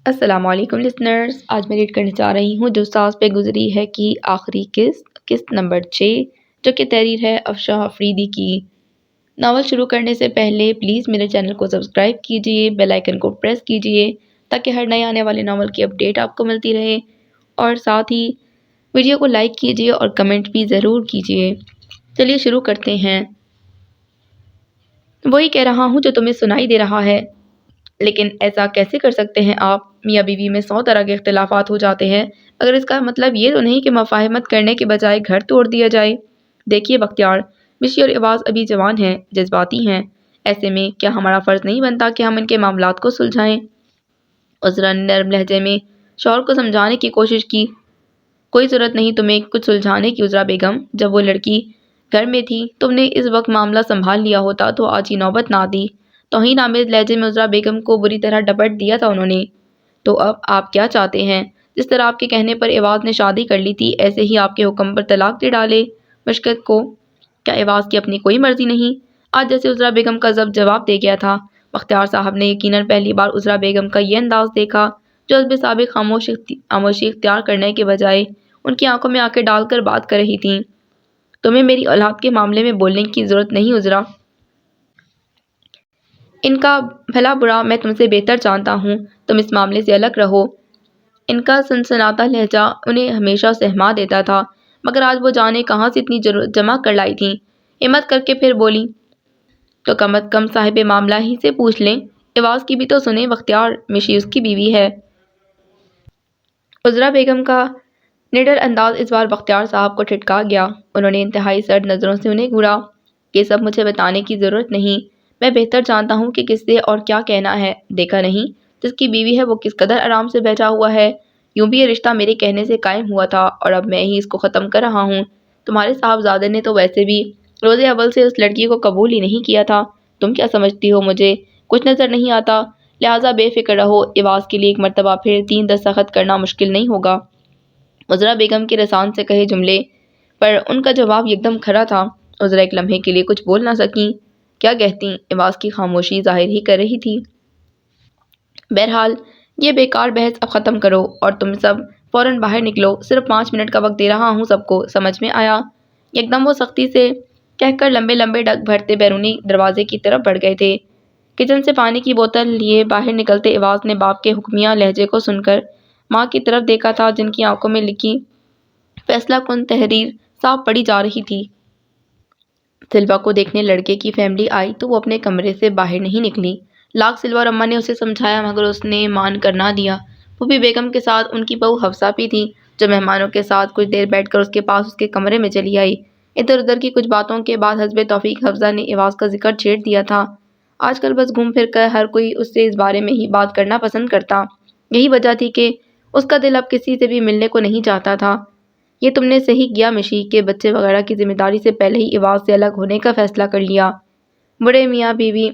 السلام علیکم لسنرز، آج میں ریڈ کرنے جا رہی ہوں جو ساز پہ گزری ہے کی آخری قسط نمبر 6 جو کہ تحریر ہے افشاں افریدی کی۔ ناول شروع کرنے سے پہلے پلیز میرے چینل کو سبسکرائب کیجئے، بیل آئیکن کو پریس کیجئے تاکہ ہر نئے آنے والے ناول کی اپڈیٹ آپ کو ملتی رہے، اور ساتھ ہی ویڈیو کو لائک کیجئے اور کمنٹ بھی ضرور کیجئے۔ چلیے شروع کرتے ہیں۔ وہی کہہ رہا ہوں جو تمہیں سنائی دے رہا ہے، لیکن ایسا کیسے کر سکتے ہیں آپ؟ میاں بیوی میں 100 طرح کے اختلافات ہو جاتے ہیں، مگر اس کا مطلب یہ تو نہیں کہ مفاہمت کرنے کے بجائے گھر توڑ دیا جائے۔ دیکھیے بختیار، مشی اور ایواز ابھی جوان ہیں، جذباتی ہیں، ایسے میں کیا ہمارا فرض نہیں بنتا کہ ہم ان کے معاملات کو سلجھائیں؟ عذرا نے نرم لہجے میں شوہر کو سمجھانے کی کوشش کی۔ کوئی ضرورت نہیں تمہیں کچھ سلجھانے کی عذرا بیگم، جب وہ لڑکی گھر میں تھی تم نے اس وقت معاملہ سنبھال لیا ہوتا تو آج یہ نوبت نہ آتی۔ توہین آمیز لہجے میں عذرا بیگم کو بری طرح ڈپٹ دیا تھا انہوں نے۔ تو اب آپ کیا چاہتے ہیں؟ جس طرح آپ کے کہنے پر ایواز نے شادی کر لی تھی، ایسے ہی آپ کے حکم پر طلاق دے ڈالے مشکت کو؟ کیا ایواز کی اپنی کوئی مرضی نہیں؟ آج جیسے عذرا بیگم کا ضبط جواب دے گیا تھا۔ بختیار صاحب نے یقیناً پہلی بار عذرا بیگم کا یہ انداز دیکھا جو حسب سابق خاموشی اختیار کرنے کے بجائے ان کی آنکھوں میں آنکھیں ڈال کر بات کر رہی تھیں۔ تمہیں میری اولاد کے معاملے میں بولنے کی ضرورت نہیں عذرا۔ ان کا بھلا برا میں تم سے بہتر جانتا ہوں، تم اس معاملے سے الگ رہو۔ ان کا سنسناتا لہجہ انہیں ہمیشہ سہما دیتا تھا، مگر آج وہ جانے کہاں سے اتنی جمع کر لائی تھیں۔ ہمت کر کے پھر بولی، تو کم از کم صاحب معاملہ ہی سے پوچھ لیں، ایواز کی بھی تو سنیں بختیار، مشی اس کی بیوی ہے۔ عذرا بیگم کا نڈر انداز اس بار بختیار صاحب کو ٹھٹکا گیا۔ انہوں نے انتہائی سرد نظروں سے انہیں گھورا۔ یہ سب مجھے بتانے کی ضرورت نہیں، میں بہتر جانتا ہوں کہ کس سے اور کیا کہنا ہے۔ دیکھا نہیں جس کی بیوی ہے وہ کس قدر آرام سے بیٹھا ہوا ہے؟ یوں بھی یہ رشتہ میرے کہنے سے قائم ہوا تھا اور اب میں ہی اس کو ختم کر رہا ہوں۔ تمہارے صاحبزادے نے تو ویسے بھی روز اول سے اس لڑکی کو قبول ہی نہیں کیا تھا۔ تم کیا سمجھتی ہو مجھے کچھ نظر نہیں آتا؟ لہٰذا بے فکر رہو، ایواز کے لیے ایک مرتبہ پھر 3 دستخط کرنا مشکل نہیں ہوگا۔ عذرا بیگم کے رسان سے کہے جملے پر ان کا جواب یکدم کھرا تھا۔ عذرا ایک لمحے کے لیے کچھ بول نہ سکیں۔ کیا کہتی؟ ایواز کی خاموشی ظاہر ہی کر رہی تھی۔ بہرحال یہ بیکار بحث اب ختم کرو اور تم سب فوراً باہر نکلو، صرف 5 منٹ کا وقت دے رہا ہوں سب کو، سمجھ میں آیا؟ یکدم وہ سختی سے کہہ کر لمبے لمبے ڈگ بھرتے بیرونی دروازے کی طرف بڑھ گئے تھے۔ کچن سے پانی کی بوتل لیے باہر نکلتے ایواز نے باپ کے حکمیہ لہجے کو سن کر ماں کی طرف دیکھا تھا جن کی آنکھوں میں لکھی فیصلہ کن تحریر صاف پڑھی جا رہی تھی۔ سلوا کو دیکھنے لڑکے کی فیملی آئی تو وہ اپنے کمرے سے باہر نہیں نکلی۔ لاکھ سلوا اور اماں نے اسے سمجھایا مگر اس نے مان کر نہ دیا۔ پھوپھی بیگم کے ساتھ ان کی بہو حفصہ بھی تھی جو مہمانوں کے ساتھ کچھ دیر بیٹھ کر اس کے پاس اس کے کمرے میں چلی آئی۔ ادھر ادھر کی کچھ باتوں کے بعد حسب توفیق حفصہ نے ایواز کا ذکر چھیڑ دیا تھا۔ آج کل بس گھوم پھر کر ہر کوئی اس سے اس بارے میں ہی بات کرنا پسند کرتا۔ یہی وجہ تھی کہ اس کا دل اب کسی سے بھی ملنے کو نہیں چاہتا تھا۔ یہ تم نے صحیح کیا مشی کہ بچے وغیرہ کی ذمہ داری سے پہلے ہی ایواز سے الگ ہونے کا فیصلہ کر لیا۔ بڑے میاں بیوی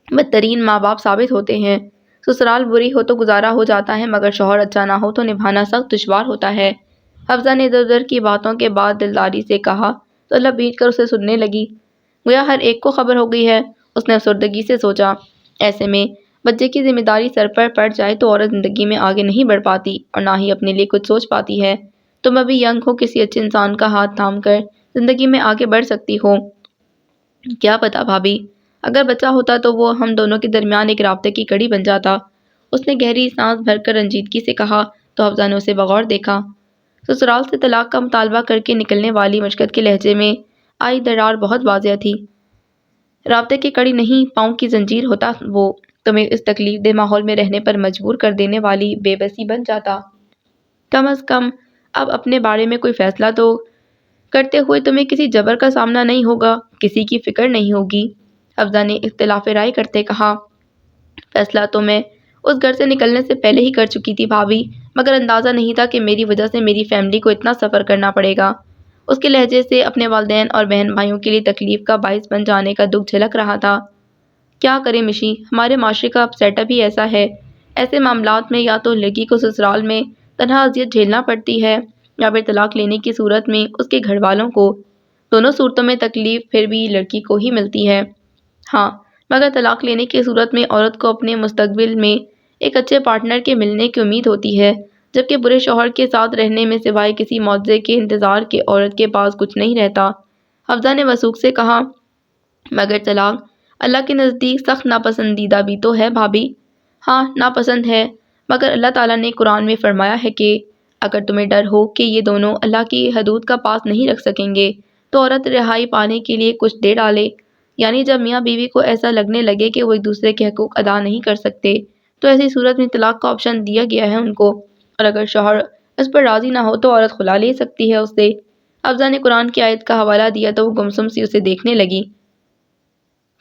بدترین ماں باپ ثابت ہوتے ہیں۔ سسرال بری ہو تو گزارا ہو جاتا ہے مگر شوہر اچھا نہ ہو تو نبھانا سخت دشوار ہوتا ہے۔ حفصہ نے ادھر ادھر کی باتوں کے بعد دلداری سے کہا تو لب بیچ کر اسے سننے لگی۔ گویا ہر ایک کو خبر ہو گئی ہے، اس نے افسردگی سے سوچا۔ ایسے میں بچے کی ذمہ داری سر پر پڑ جائے تو عورت زندگی میں آگے نہیں بڑھ پاتی اور نہ ہی اپنے لیے کچھ سوچ پاتی ہے۔ تم ابھی ینگ ہو، کسی اچھے انسان کا ہاتھ تھام کر زندگی میں آگے بڑھ سکتی ہو۔ کیا پتا بھابھی، اگر بچہ ہوتا تو وہ ہم دونوں کے درمیان ایک رابطے کی کڑی بن جاتا۔ اس نے گہری سانس بھر کر رنجیدگی سے کہا تو حفصہ نے اسے بغور دیکھا۔ سسرال سے طلاق کا مطالبہ کر کے نکلنے والی مشکت کے لہجے میں آئی درار بہت واضح تھی۔ رابطے کی کڑی نہیں، پاؤں کی زنجیر ہوتا وہ، تمہیں اس تکلیف دہ ماحول میں رہنے پر مجبور کر دینے والی بے بسی بن جاتا۔ کم از کم اب اپنے بارے میں کوئی فیصلہ تو کرتے ہوئے تمہیں کسی جبر کا سامنا نہیں ہوگا، کسی کی فکر نہیں ہوگی۔ حفصہ نے اختلاف رائے کرتے کہا، فیصلہ تو میں اس گھر سے نکلنے سے پہلے ہی کر چکی تھی بھابھی، مگر اندازہ نہیں تھا کہ میری وجہ سے میری فیملی کو اتنا سفر کرنا پڑے گا۔ اس کے لہجے سے اپنے والدین اور بہن بھائیوں کے لیے تکلیف کا باعث بن جانے کا دکھ جھلک رہا تھا۔ کیا کریں مشی، ہمارے معاشرے کا سیٹ اپ ہی ایسا ہے۔ ایسے معاملات میں یا تو لڑکی کو سسرال میں تنہا اذیت جھیلنا پڑتی ہے یا پھر طلاق لینے کی صورت میں اس کے گھر والوں کو۔ دونوں صورتوں میں تکلیف پھر بھی لڑکی کو ہی ملتی ہے۔ ہاں، مگر طلاق لینے کی صورت میں عورت کو اپنے مستقبل میں ایک اچھے پارٹنر کے ملنے کی امید ہوتی ہے، جبکہ برے شوہر کے ساتھ رہنے میں سوائے کسی معاوضے کے انتظار کے عورت کے پاس کچھ نہیں رہتا۔ حفصہ نے وثوق سے کہا، مگر طلاق اللہ کے نزدیک سخت ناپسندیدہ بھی تو ہے بھابھی۔ ہاں، ناپسند ہے، مگر اللہ تعالیٰ نے قرآن میں فرمایا ہے کہ اگر تمہیں ڈر ہو کہ یہ دونوں اللہ کی حدود کا پاس نہیں رکھ سکیں گے تو عورت رہائی پانے کے لیے کچھ دے ڈالے، یعنی جب میاں بیوی کو ایسا لگنے لگے کہ وہ ایک دوسرے کے حقوق ادا نہیں کر سکتے تو ایسی صورت میں طلاق کا آپشن دیا گیا ہے ان کو، اور اگر شوہر اس پر راضی نہ ہو تو عورت خلا لے سکتی ہے اس سے۔ حفصہ نے قرآن کی آیت کا حوالہ دیا تو وہ گمسم سی اسے دیکھنے لگی۔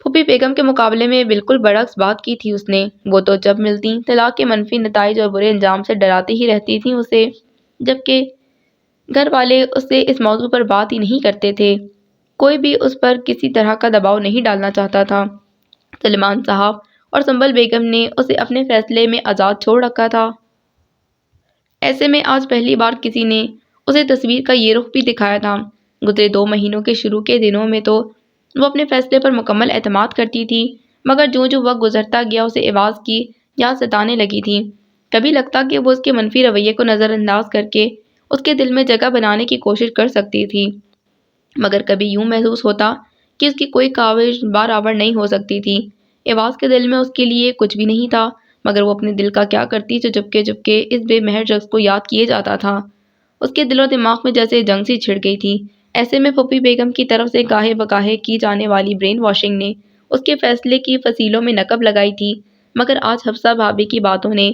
پھوپھی بیگم کے مقابلے میں بالکل برعکس بات کی تھی اس نے۔ وہ تو جب ملتی طلاق کے منفی نتائج اور برے انجام سے ڈراتی ہی رہتی تھیں اسے، جبکہ گھر والے اس سے اس موضوع پر بات ہی نہیں کرتے تھے۔ کوئی بھی اس پر کسی طرح کا دباؤ نہیں ڈالنا چاہتا تھا۔ سلیمان صاحب اور سنبل بیگم نے اسے اپنے فیصلے میں آزاد چھوڑ رکھا تھا۔ ایسے میں آج پہلی بار کسی نے اسے تصویر کا یہ رخ بھی دکھایا تھا۔ گزرے 2 مہینوں کے شروع کے دنوں میں تو وہ اپنے فیصلے پر مکمل اعتماد کرتی تھی، مگر جوں جوں وقت گزرتا گیا اسے عوض کی یاد ستانے لگی تھی۔ کبھی لگتا کہ وہ اس کے منفی رویے کو نظر انداز کر کے اس کے دل میں جگہ بنانے کی کوشش کر سکتی تھی، مگر کبھی یوں محسوس ہوتا کہ اس کی کوئی کاوش برآور نہیں ہو سکتی تھی۔ عوض کے دل میں اس کے لیے کچھ بھی نہیں تھا، مگر وہ اپنے دل کا کیا کرتی جو چپکے اس بے مہر شخص کو یاد کیے جاتا تھا۔ اس کے دل و دماغ میں جیسے جنگ سی چھڑ گئی تھی۔ ایسے میں پھوپھی بیگم کی طرف سے گاہے بگاہے کی جانے والی برین واشنگ نے اس کے فیصلے کی فصیلوں میں نقب لگائی تھی، مگر آج حفصہ بھابھی کی باتوں نے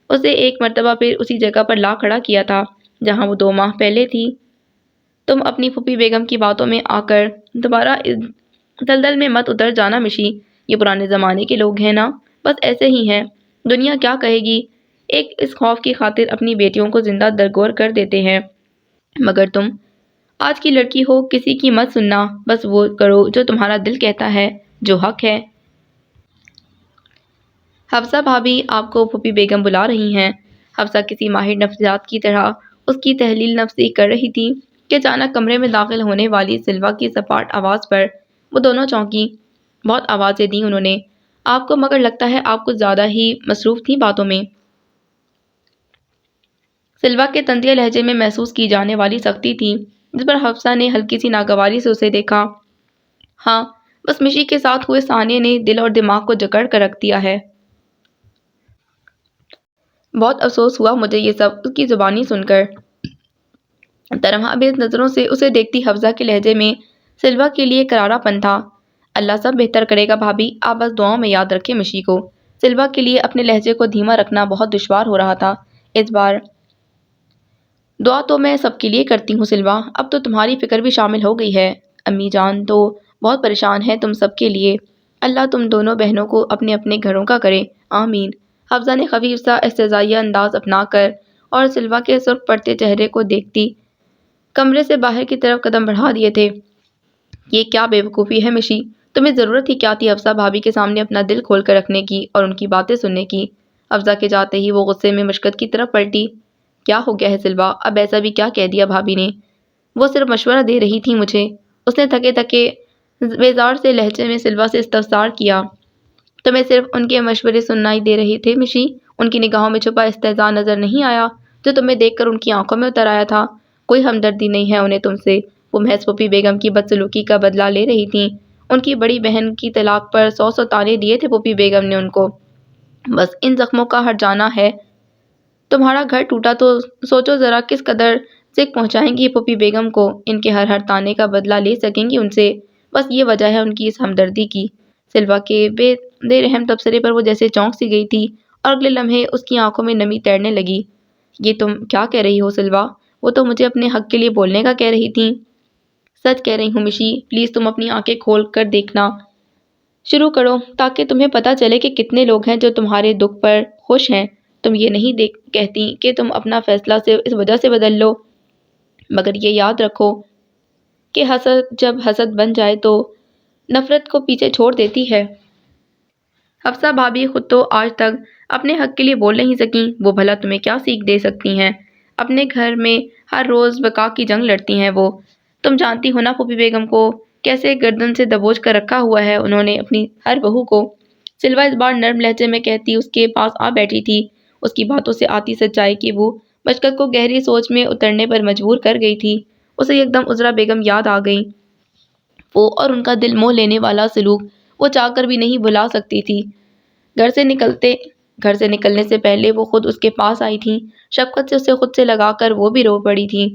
اسے ایک مرتبہ پھر اسی جگہ پر لا کھڑا کیا تھا جہاں وہ 2 ماہ پہلے تھی۔ تم اپنی پھوپھی بیگم کی باتوں میں آ کر دوبارہ اس دلدل میں مت اتر جانا مشی، یہ پرانے زمانے کے لوگ ہیں نا، بس ایسے ہی ہیں، دنیا کیا کہے گی، ایک اس خوف کی خاطر اپنی بیٹیوں کو زندہ درگور کر دیتے ہیں۔ مگر تم آج کی لڑکی ہو، کسی کی مت سننا، بس وہ کرو جو تمہارا دل کہتا ہے، جو حق ہے۔ حفصہ بھابھی آپ کو پھوپھی بیگم بلا رہی ہیں۔ حفصہ کسی ماہر نفسیات کی طرح اس کی تحلیل نفسی کر رہی تھی کہ اچانک کمرے میں داخل ہونے والی سلویٰ کی سپاٹ آواز پر وہ دونوں چونکی۔ بہت آوازیں دیں انہوں نے آپ کو، مگر لگتا ہے آپ کچھ زیادہ ہی مصروف تھیں باتوں میں۔ سلویٰ کے طنزیہ لہجے میں محسوس کی جانے والی سختی تھی، جس پر حفصہ نے ہلکی سی ناگواری سے اسے دیکھا۔ ہاں، بس مشی کے ساتھ ہوئے سانحے نے دل اور دماغ کو جکڑ کر رکھ دیا ہے۔ بہت افسوس ہوا مجھے یہ سب اس کی زبانی سن کر۔ ترہم آمیز نظروں سے اسے دیکھتی حفصہ کے لہجے میں سلویٰ کے لیے کرارا پن تھا۔ اللہ سب بہتر کرے گا بھابھی، آپ بس دعاؤں میں یاد رکھیں مشی کو۔ سلویٰ کے لیے اپنے لہجے کو دھیما رکھنا بہت دشوار ہو رہا تھا اس بار۔ دعا تو میں سب کے لیے کرتی ہوں سلویٰ، اب تو تمہاری فکر بھی شامل ہو گئی ہے۔ امی جان تو بہت پریشان ہے تم سب کے لیے، اللہ تم دونوں بہنوں کو اپنے اپنے گھروں کا کرے، آمین۔ حفصہ نے خفیف سا استہزائیہ انداز اپنا کر اور سلویٰ کے سرخ پڑتے چہرے کو دیکھتی کمرے سے باہر کی طرف قدم بڑھا دیے تھے۔ یہ کیا بے وقوفی ہے مشی، تمہیں ضرورت ہی کیا تھی حفصہ بھابھی کے سامنے اپنا دل کھول کر رکھنے کی اور ان کی باتیں سننے کی۔ حفصہ کے جاتے ہی وہ غصے میں مشقت کی طرف پلٹی۔ کیا ہو گیا ہے سلویٰ، اب ایسا بھی کیا کہہ دیا بھابھی نے؟ وہ صرف مشورہ دے رہی تھی مجھے، اس نے تھکے تھکے بیزار سے لہجے میں سلویٰ سے استفسار کیا۔ تمہیں صرف ان کے مشورے سنائی دے رہے تھے مشی؟ ان کی نگاہوں میں چھپا استہزاء نظر نہیں آیا جو تمہیں دیکھ کر ان کی آنکھوں میں اتر آیا تھا؟ کوئی ہمدردی نہیں ہے انہیں تم سے، وہ محض پھوپھی بیگم کی بدسلوکی کا بدلہ لے رہی تھیں۔ ان کی بڑی بہن کی طلاق پر 100 طعنے دیے تھے پھوپھی بیگم نے ان کو، بس ان زخموں کا ہٹ جانا ہے۔ تمہارا گھر ٹوٹا تو سوچو ذرا کس قدر سکھ پہنچائیں گی پھوپھی بیگم کو، ان کے ہر طعنے کا بدلہ لے سکیں گی ان سے، بس یہ وجہ ہے ان کی اس ہمدردی کی۔ سلویٰ کے بے رحم تبصرے پر وہ جیسے چونک سی گئی تھی اور اگلے لمحے اس کی آنکھوں میں نمی تیرنے لگی۔ یہ تم کیا کہہ رہی ہو سلویٰ؟ وہ تو مجھے اپنے حق کے لیے بولنے کا کہہ رہی تھیں۔ سچ کہہ رہی ہوں مشی، پلیز تم اپنی آنکھیں کھول کر دیکھنا شروع کرو تاکہ تمہیں پتہ چلے کہ کتنے لوگ ہیں جو تمہارے دکھ پر خوش ہیں۔ تم یہ نہیں کہتی کہ تم اپنا فیصلہ صرف اس وجہ سے بدل لو، مگر یہ یاد رکھو کہ حسد جب حسد بن جائے تو نفرت کو پیچھے چھوڑ دیتی ہے۔ حفصہ بھابھی خود تو آج تک اپنے حق کے لیے بول نہیں سکیں، وہ بھلا تمہیں کیا سیکھ دے سکتی ہیں؟ اپنے گھر میں ہر روز بقا کی جنگ لڑتی ہیں وہ۔ تم جانتی ہو نا پھوپھی بیگم کو کیسے گردن سے دبوچ کر رکھا ہوا ہے انہوں نے اپنی ہر بہو کو۔ سلوا اس بار نرم لہجے میں کہتی اس کے پاس آ بیٹھی تھی۔ اس کی باتوں سے آتی سچائی کی بو مشکت کو گہری سوچ میں اترنے پر مجبور کر گئی تھی۔ اسے یک دم عذرا بیگم یاد آ گئی۔ وہ اور ان کا دل موہ لینے والا سلوک وہ چاہ کر بھی نہیں بھلا سکتی تھی۔ گھر سے نکلنے سے پہلے وہ خود اس کے پاس آئی تھی، شفقت سے اسے خود سے لگا کر وہ بھی رو پڑی تھی۔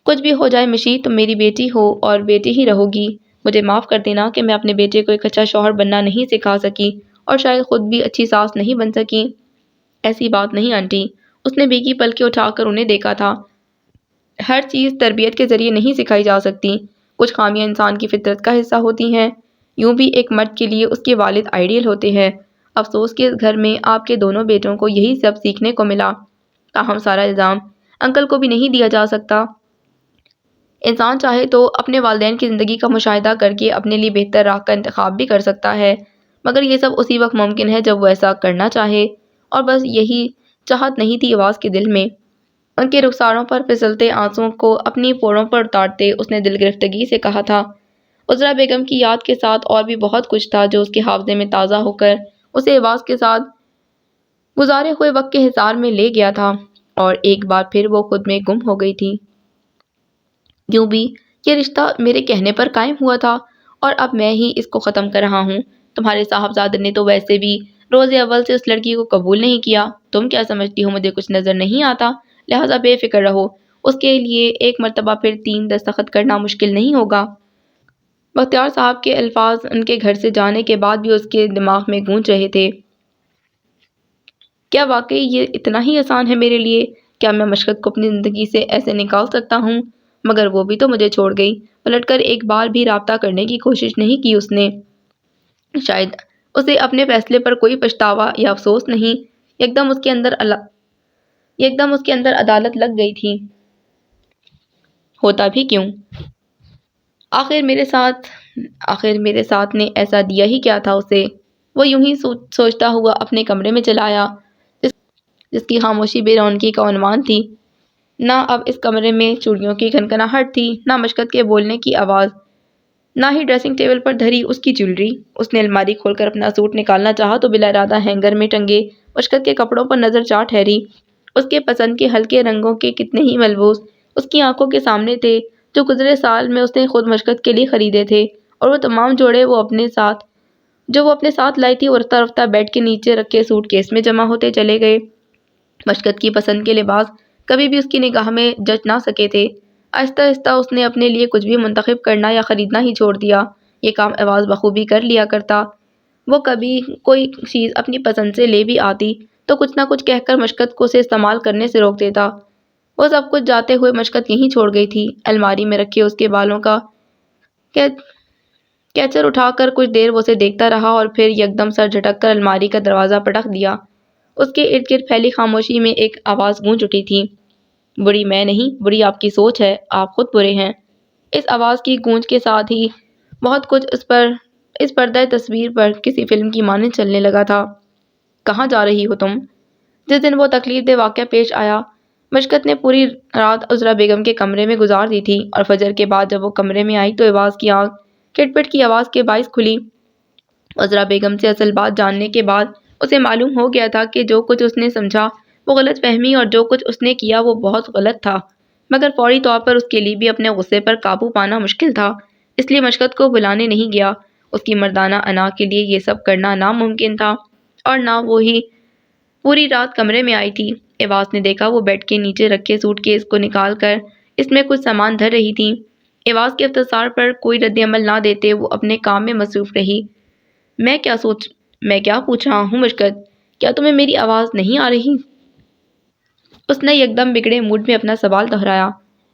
کچھ بھی ہو جائے مشی، تم میری بیٹی ہو اور بیٹی ہی رہو گی۔ مجھے معاف کر دینا کہ میں اپنے بیٹے کو ایک اچھا شوہر بننا نہیں سکھا سکی اور شاید خود بھی اچھی ساس نہیں بن سکی۔ ایسی بات نہیں آنٹی، اس نے بیکی پلکیں اٹھا کر انہیں دیکھا تھا۔ ہر چیز تربیت کے ذریعے نہیں سکھائی جا سکتی، کچھ خامیاں انسان کی فطرت کا حصہ ہوتی ہیں۔ یوں بھی ایک مرد کے لیے اس کے والد آئیڈیل ہوتے ہیں۔ افسوس کہ اس گھر میں آپ کے دونوں بیٹوں کو یہی سب سیکھنے کو ملا۔ تاہم سارا الزام انکل کو بھی نہیں دیا جا سکتا۔ انسان چاہے تو اپنے والدین کی زندگی کا مشاہدہ کر کے اپنے لیے بہتر راہ کا انتخاب بھی کر سکتا ہے، مگر یہ سب اسی وقت ممکن ہے جب وہ ایسا کرنا چاہے، اور بس یہی چاہت نہیں تھی آواز کے دل میں۔ ان کے رخساروں پر پھسلتے آنسوؤں کو اپنی پوروں پر اتارتے اس نے دل گرفتگی سے کہا تھا۔ عذرا بیگم کی یاد کے ساتھ اور بھی بہت کچھ تھا جو اس کے حافظے میں تازہ ہو کر اسے آواز کے ساتھ گزارے ہوئے وقت کے حصار میں لے گیا تھا، اور ایک بار پھر وہ خود میں گم ہو گئی تھی۔ یوں بھی یہ رشتہ میرے کہنے پر قائم ہوا تھا اور اب میں ہی اس کو ختم کر رہا ہوں۔ تمہارے صاحبزادے نے تو ویسے بھی روز اول سے اس لڑکی کو قبول نہیں کیا۔ تم کیا سمجھتی ہو مجھے کچھ نظر نہیں آتا؟ لہٰذا بے فکر رہو، اس کے لیے ایک مرتبہ پھر 3 دستخط کرنا مشکل نہیں ہوگا۔ بختیار صاحب کے الفاظ ان کے گھر سے جانے کے بعد بھی اس کے دماغ میں گونج رہے تھے۔ کیا واقعی یہ اتنا ہی آسان ہے میرے لیے؟ کیا میں مشکت کو اپنی زندگی سے ایسے نکال سکتا ہوں؟ مگر وہ بھی تو مجھے چھوڑ گئی، پلٹ کر ایک بار بھی رابطہ کرنے کی کوشش نہیں کی اس نے۔ شاید اسے اپنے فیصلے پر کوئی پچھتاوا یا افسوس نہیں، یک دم اس کے اندر عدالت لگ گئی تھی۔ ہوتا بھی کیوں؟ آخر میرے ساتھ نے ایسا دیا ہی کیا تھا اسے؟ وہ یوں ہی سوچتا ہوا اپنے کمرے میں چلا آیا، جس کی خاموشی بے رونقی کا عنوان تھی۔ نہ اب اس کمرے میں چوڑیوں کی کھنکھناہٹ تھی، نہ مشکت کے بولنے کی آواز، نہ ہی ڈریسنگ ٹیبل پر دھری اس کی جیولری۔ اس نے الماری کھول کر اپنا سوٹ نکالنا چاہا تو بلا ارادہ ہینگر میں ٹنگے مشکت کے کپڑوں پر نظر جا ٹھہری۔ اس کے پسند کے ہلکے رنگوں کے کتنے ہی ملبوس اس کی آنکھوں کے سامنے تھے، جو گزرے سال میں اس نے خود مشکت کے لیے خریدے تھے، اور وہ تمام جوڑے وہ اپنے ساتھ لائی تھی، رفتہ رفتہ بیڈ کے نیچے رکھے سوٹ کیس میں جمع ہوتے چلے گئے۔ مشکت کی پسند کے لباس کبھی بھی اس کی نگاہ میں جچ نہ سکے تھے۔ آہستہ آہستہ اس نے اپنے لیے کچھ بھی منتخب کرنا یا خریدنا ہی چھوڑ دیا۔ یہ کام آواز بخوبی کر لیا کرتا۔ وہ کبھی کوئی چیز اپنی پسند سے لے بھی آتی تو کچھ نہ کچھ کہہ کر مشکت کو اسے استعمال کرنے سے روک دیتا۔ وہ سب کچھ جاتے ہوئے مشکت یہیں چھوڑ گئی تھی۔ الماری میں رکھے اس کے بالوں کا کیچر اٹھا کر کچھ دیر وہ اسے دیکھتا رہا اور پھر یکدم سر جھٹک کر الماری کا دروازہ پٹخ دیا۔ اس کے ارد گرد پھیلی خاموشی میں ایک آواز گونج اٹھی تھی، بری میں نہیں، بری آپ کی سوچ ہے، آپ خود برے ہیں۔ اس آواز کی گونج کے ساتھ ہی بہت کچھ اس پردہ تصویر پر کسی فلم کی مانند چلنے لگا تھا۔ کہاں جا رہی ہو تم؟ جس دن وہ تکلیف دہ واقعہ پیش آیا، مشکت نے پوری رات عذرا بیگم کے کمرے میں گزار دی تھی، اور فجر کے بعد جب وہ کمرے میں آئی تو آواز کی آنکھ کھٹ پٹ کی آواز کے باعث کھلی۔ عذرا بیگم سے اصل بات جاننے کے بعد اسے معلوم ہو گیا تھا کہ جو کچھ اس نے سمجھا وہ غلط فہمی، اور جو کچھ اس نے کیا وہ بہت غلط تھا، مگر فوری طور پر اس کے لیے بھی اپنے غصے پر قابو پانا مشکل تھا، اس لیے مشکت کو بلانے نہیں گیا۔ اس کی مردانہ انا کے لیے یہ سب کرنا ناممکن تھا، اور نہ وہی پوری رات کمرے میں آئی تھی۔ ایواز نے دیکھا وہ بیڈ کے نیچے رکھے سوٹ کیس کو نکال کر اس میں کچھ سامان دھر رہی تھی۔ ایواز کے اختصار پر کوئی رد عمل نہ دیتے وہ اپنے کام میں مصروف رہی۔ میں کیا پوچھ رہا ہوں مشکت؟ کیا تمہیں میری آواز نہیں آ رہی؟ اس نے یکدم بگڑے موڈ میں اپنا سوال دہرایا۔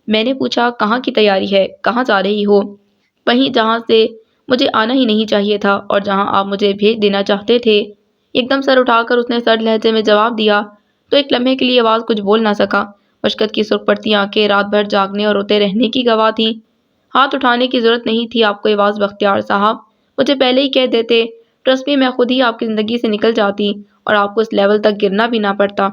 میں نے پوچھا کہاں کی تیاری ہے؟ کہاں جا رہی ہو؟ وہیں جہاں سے مجھے آنا ہی نہیں چاہیے تھا اور جہاں آپ مجھے بھیج دینا چاہتے تھے۔ یکدم سر اٹھا کر اس نے سرد لہجے میں جواب دیا تو ایک لمحے کے لیے آواز کچھ بول نہ سکا۔ مشکت کی سرخ پڑتی آنکھیں رات بھر جاگنے اور روتے رہنے کی گواہ تھیں۔ ہاتھ اٹھانے کی ضرورت نہیں تھی آپ کو ایواز بختیار صاحب، مجھے پہلے ہی کہہ دیتے، ٹرسٹ می میں خود ہی آپ کی زندگی سے نکل جاتی اور آپ کو اس لیول تک گرنا بھی نہ پڑتا۔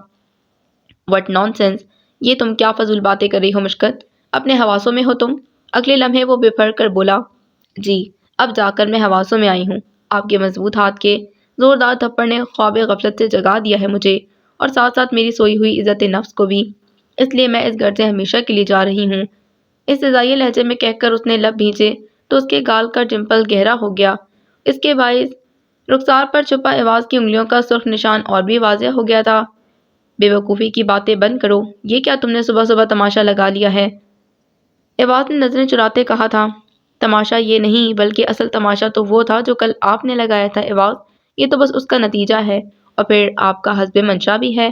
What naan sense! یہ تم کیا فضول باتیں کر رہی ہو مشکت؟ اپنے حواسوں میں ہو تم؟ اگلے لمحے وہ بفر کر بولا، جی اب جا کر میں حواسوں میں آئی ہوں۔ آپ کے مضبوط ہاتھ کے زوردار تھپڑ نے خواب غفلت سے جگا دیا ہے مجھے، اور ساتھ ساتھ میری سوئی ہوئی عزت نفس کو بھی۔ اس لیے میں اس گھر سے ہمیشہ کے لیے جا رہی ہوں۔ استہزائیہ لہجے میں کہہ کر اس نے لب بھینچے تو اس کے گال کا ڈمپل گہرا ہو گیا۔ اس کے باعث رخسار پر چھپا ایواز کی انگلیوں کا سرخ نشان اور بھی واضح ہو گیا تھا۔ بے وقوفی کی باتیں بند کرو، یہ کیا تم نے صبح صبح تماشا لگا لیا ہے؟ ایواز نے نظریں چراتے کہا تھا۔ تماشا یہ نہیں، بلکہ اصل تماشا تو وہ تھا جو کل آپ نے لگایا تھا ایواز، یہ تو بس اس کا نتیجہ ہے، اور پھر آپ کا حسب منشا بھی ہے۔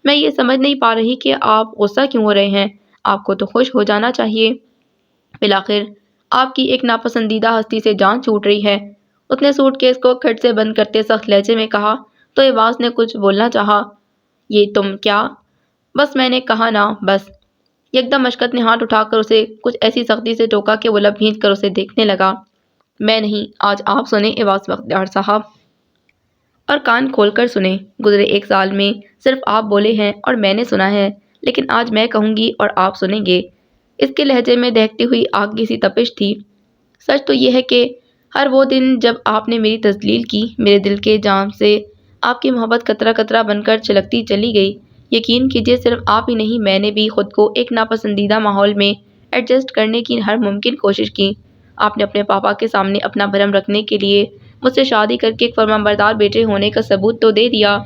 میں یہ سمجھ نہیں پا رہی کہ آپ غصہ کیوں ہو رہے ہیں، آپ کو تو خوش ہو جانا چاہیے۔ بالآخر آپ کی ایک ناپسندیدہ ہستی سے جان چھوٹ رہی ہے۔ اس نے سوٹ کیس کو کھٹ سے بند کرتے سخت لہجے میں کہا تو ایواز نے کچھ بولنا چاہا۔ یہ تم کیا؟ بس میں نے کہا نا، بس۔ یکدم مشکت نے ہاتھ اٹھا کر اسے کچھ ایسی سختی سے ٹوکا کہ وہ لب بھینچ کر اسے دیکھنے لگا۔ میں نہیں، آج آپ سنیں ایواز بختیار صاحب، اور کان کھول کر سنیں۔ گزرے 1 سال میں صرف آپ بولے ہیں اور میں نے سنا ہے، لیکن آج میں کہوں گی اور آپ سنیں گے۔ اس کے لہجے میں دہکتی ہوئی آگ کی سی تپش تھی۔ سچ تو یہ ہے کہ ہر وہ دن جب آپ نے میری تذلیل کی، میرے دل کے جام سے آپ کی محبت قطرہ قطرہ بن کر چھلکتی چلی گئی۔ یقین کیجیے صرف آپ ہی نہیں، میں نے بھی خود کو ایک ناپسندیدہ ماحول میں ایڈجسٹ کرنے کی ہر ممکن کوشش کی۔ آپ نے اپنے پاپا کے سامنے اپنا بھرم رکھنے کے لیے مجھ سے شادی کر کے ایک فرمانبردار بیٹے ہونے کا ثبوت تو دے دیا،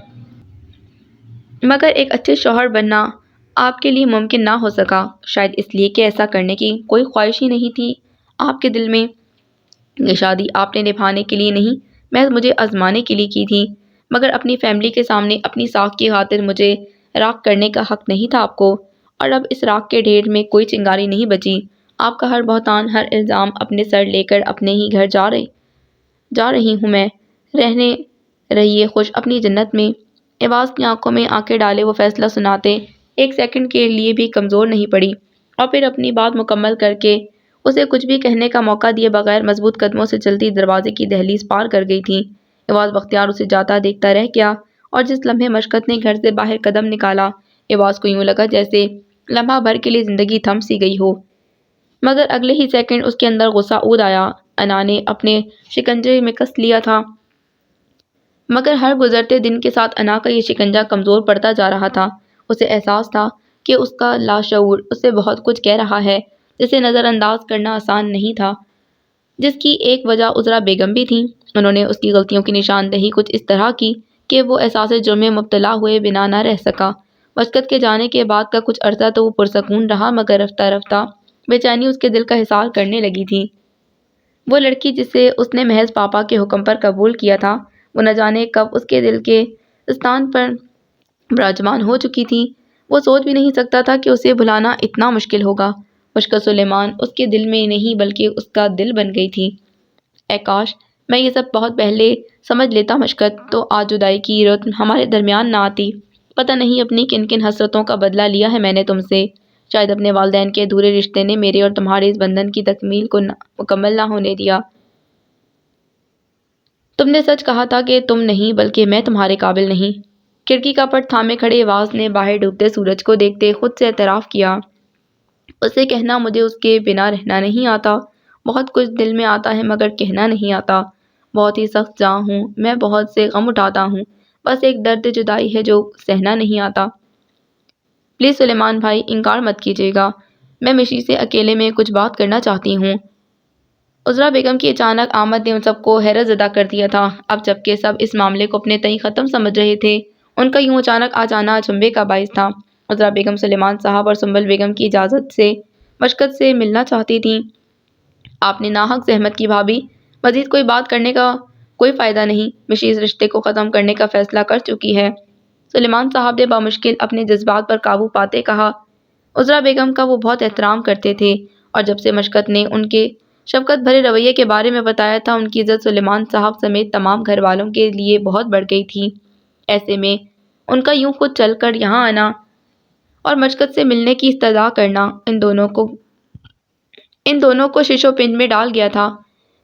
مگر ایک اچھے شوہر بننا آپ کے لیے ممکن نہ ہو سکا، شاید اس لیے کہ ایسا کرنے کی کوئی خواہش ہی نہیں تھی آپ کے دل میں۔ یہ شادی آپ نے نبھانے کے لیے نہیں، محض مجھے آزمانے کے لیے کی تھی، مگر اپنی فیملی کے سامنے اپنی ساکھ کی خاطر مجھے راکھ کرنے کا حق نہیں تھا آپ کو، اور اب اس راکھ کے ڈھیر میں کوئی چنگاری نہیں بچی۔ آپ کا ہر بہتان، ہر الزام اپنے سر لے کر اپنے ہی گھر جا رہی ہوں میں، رہنے رہیے خوش اپنی جنت میں۔ ایواز کی آنکھوں میں آنکھیں ڈالے وہ فیصلہ سناتے 1 سیکنڈ کے لیے بھی کمزور نہیں پڑی، اور پھر اپنی بات مکمل کر کے اسے کچھ بھی کہنے کا موقع دیے بغیر مضبوط قدموں سے چلتی دروازے کی دہلیز پار کر گئی تھی۔ ایواز بختیار اسے جاتا دیکھتا رہ گیا، اور جس لمحے مشکت نے گھر سے باہر قدم نکالا، ایواز کو یوں لگا جیسے لمحہ بھر کے لیے زندگی تھم سی گئی ہو، مگر اگلے ہی سیکنڈ اس کے اندر غصہ اود آیا۔ انا نے اپنے شکنجے میں کس لیا تھا، مگر ہر گزرتے دن کے ساتھ انا کا یہ شکنجہ کمزور پڑتا جا رہا تھا۔ اسے احساس تھا کہ اس کا لاشعور اسے بہت کچھ کہہ رہا ہے جسے نظر انداز کرنا آسان نہیں تھا، جس کی ایک وجہ عذرا بیگم بھی تھی۔ انہوں نے اس کی غلطیوں کی نشاندہی کچھ اس طرح کی کہ وہ احساس جرم میں مبتلا ہوئے بنا نہ رہ سکا۔ مشکت کے جانے کے بعد کا کچھ عرصہ تو وہ پرسکون رہا، مگر رفتہ رفتہ بے چینی اس کے دل کا حصار کرنے لگی تھی۔ وہ لڑکی جسے اس نے محض پاپا کے حکم پر قبول کیا تھا، وہ نہ جانے کب اس کے دل کے استان پر براجمان ہو چکی تھی۔ وہ سوچ بھی نہیں سکتا تھا کہ اسے بھلانا اتنا مشکل ہوگا۔ مشکت سلیمان اس کے دل میں نہیں بلکہ اس کا دل بن گئی تھی۔ اے کاش میں یہ سب بہت پہلے سمجھ لیتا مشکت، تو آج جدائی کی رت ہمارے درمیان نہ آتی۔ پتہ نہیں اپنی کن کن حسرتوں کا بدلہ لیا ہے میں نے تم سے، شاید اپنے والدین کے ادھورے رشتے نے میرے اور تمہارے اس بندھن کی تکمیل کو مکمل نہ ہونے دیا۔ تم نے سچ کہا تھا کہ تم نہیں بلکہ میں تمہارے قابل نہیں۔ کھڑکی کا پٹ تھامے کھڑے ایواز نے باہر ڈوبتے سورج کو دیکھتے خود سے اعتراف کیا۔ اسے کہنا مجھے اس کے بنا رہنا نہیں آتا، بہت کچھ دل میں آتا ہے مگر کہنا نہیں آتا، بہت ہی سخت جاں ہوں میں، بہت سے غم اٹھاتا ہوں، بس ایک درد جدائی ہے جو سہنا نہیں آتا۔ پلیز سلیمان بھائی انکار مت کیجیے گا، میں مشی سے اکیلے میں کچھ بات کرنا چاہتی ہوں۔ عذرا بیگم کی اچانک آمد نے ان سب کو حیرت زدہ کر دیا تھا۔ اب جبکہ سب اس معاملے کو اپنے تئیں ختم سمجھ رہے تھے، ان کا یوں اچانک آ جانا اچنبھے کا باعث تھا۔ عذرا بیگم سلیمان صاحب اور سنبل بیگم کی اجازت سے مشکت سے ملنا چاہتی تھیں۔ آپ نے ناحق زحمت کی بھابھی، مزید کوئی بات کرنے کا کوئی فائدہ نہیں، مشی اس رشتے کو ختم کرنے کا فیصلہ کر چکی ہے۔ سلیمان صاحب نے بامشکل اپنے جذبات پر قابو پاتے کہا۔ عذرا بیگم کا وہ بہت احترام کرتے تھے، اور جب سے مشکت نے ان کے شفقت بھرے رویے کے بارے میں بتایا تھا، ان کی عزت سلیمان صاحب سمیت تمام گھر والوں کے لیے بہت بڑھ گئی تھی۔ ایسے میں ان کا یوں خود چل کر یہاں آنا اور مشکت سے ملنے کی استدعا کرنا ان دونوں کو شش و پنج میں ڈال گیا تھا۔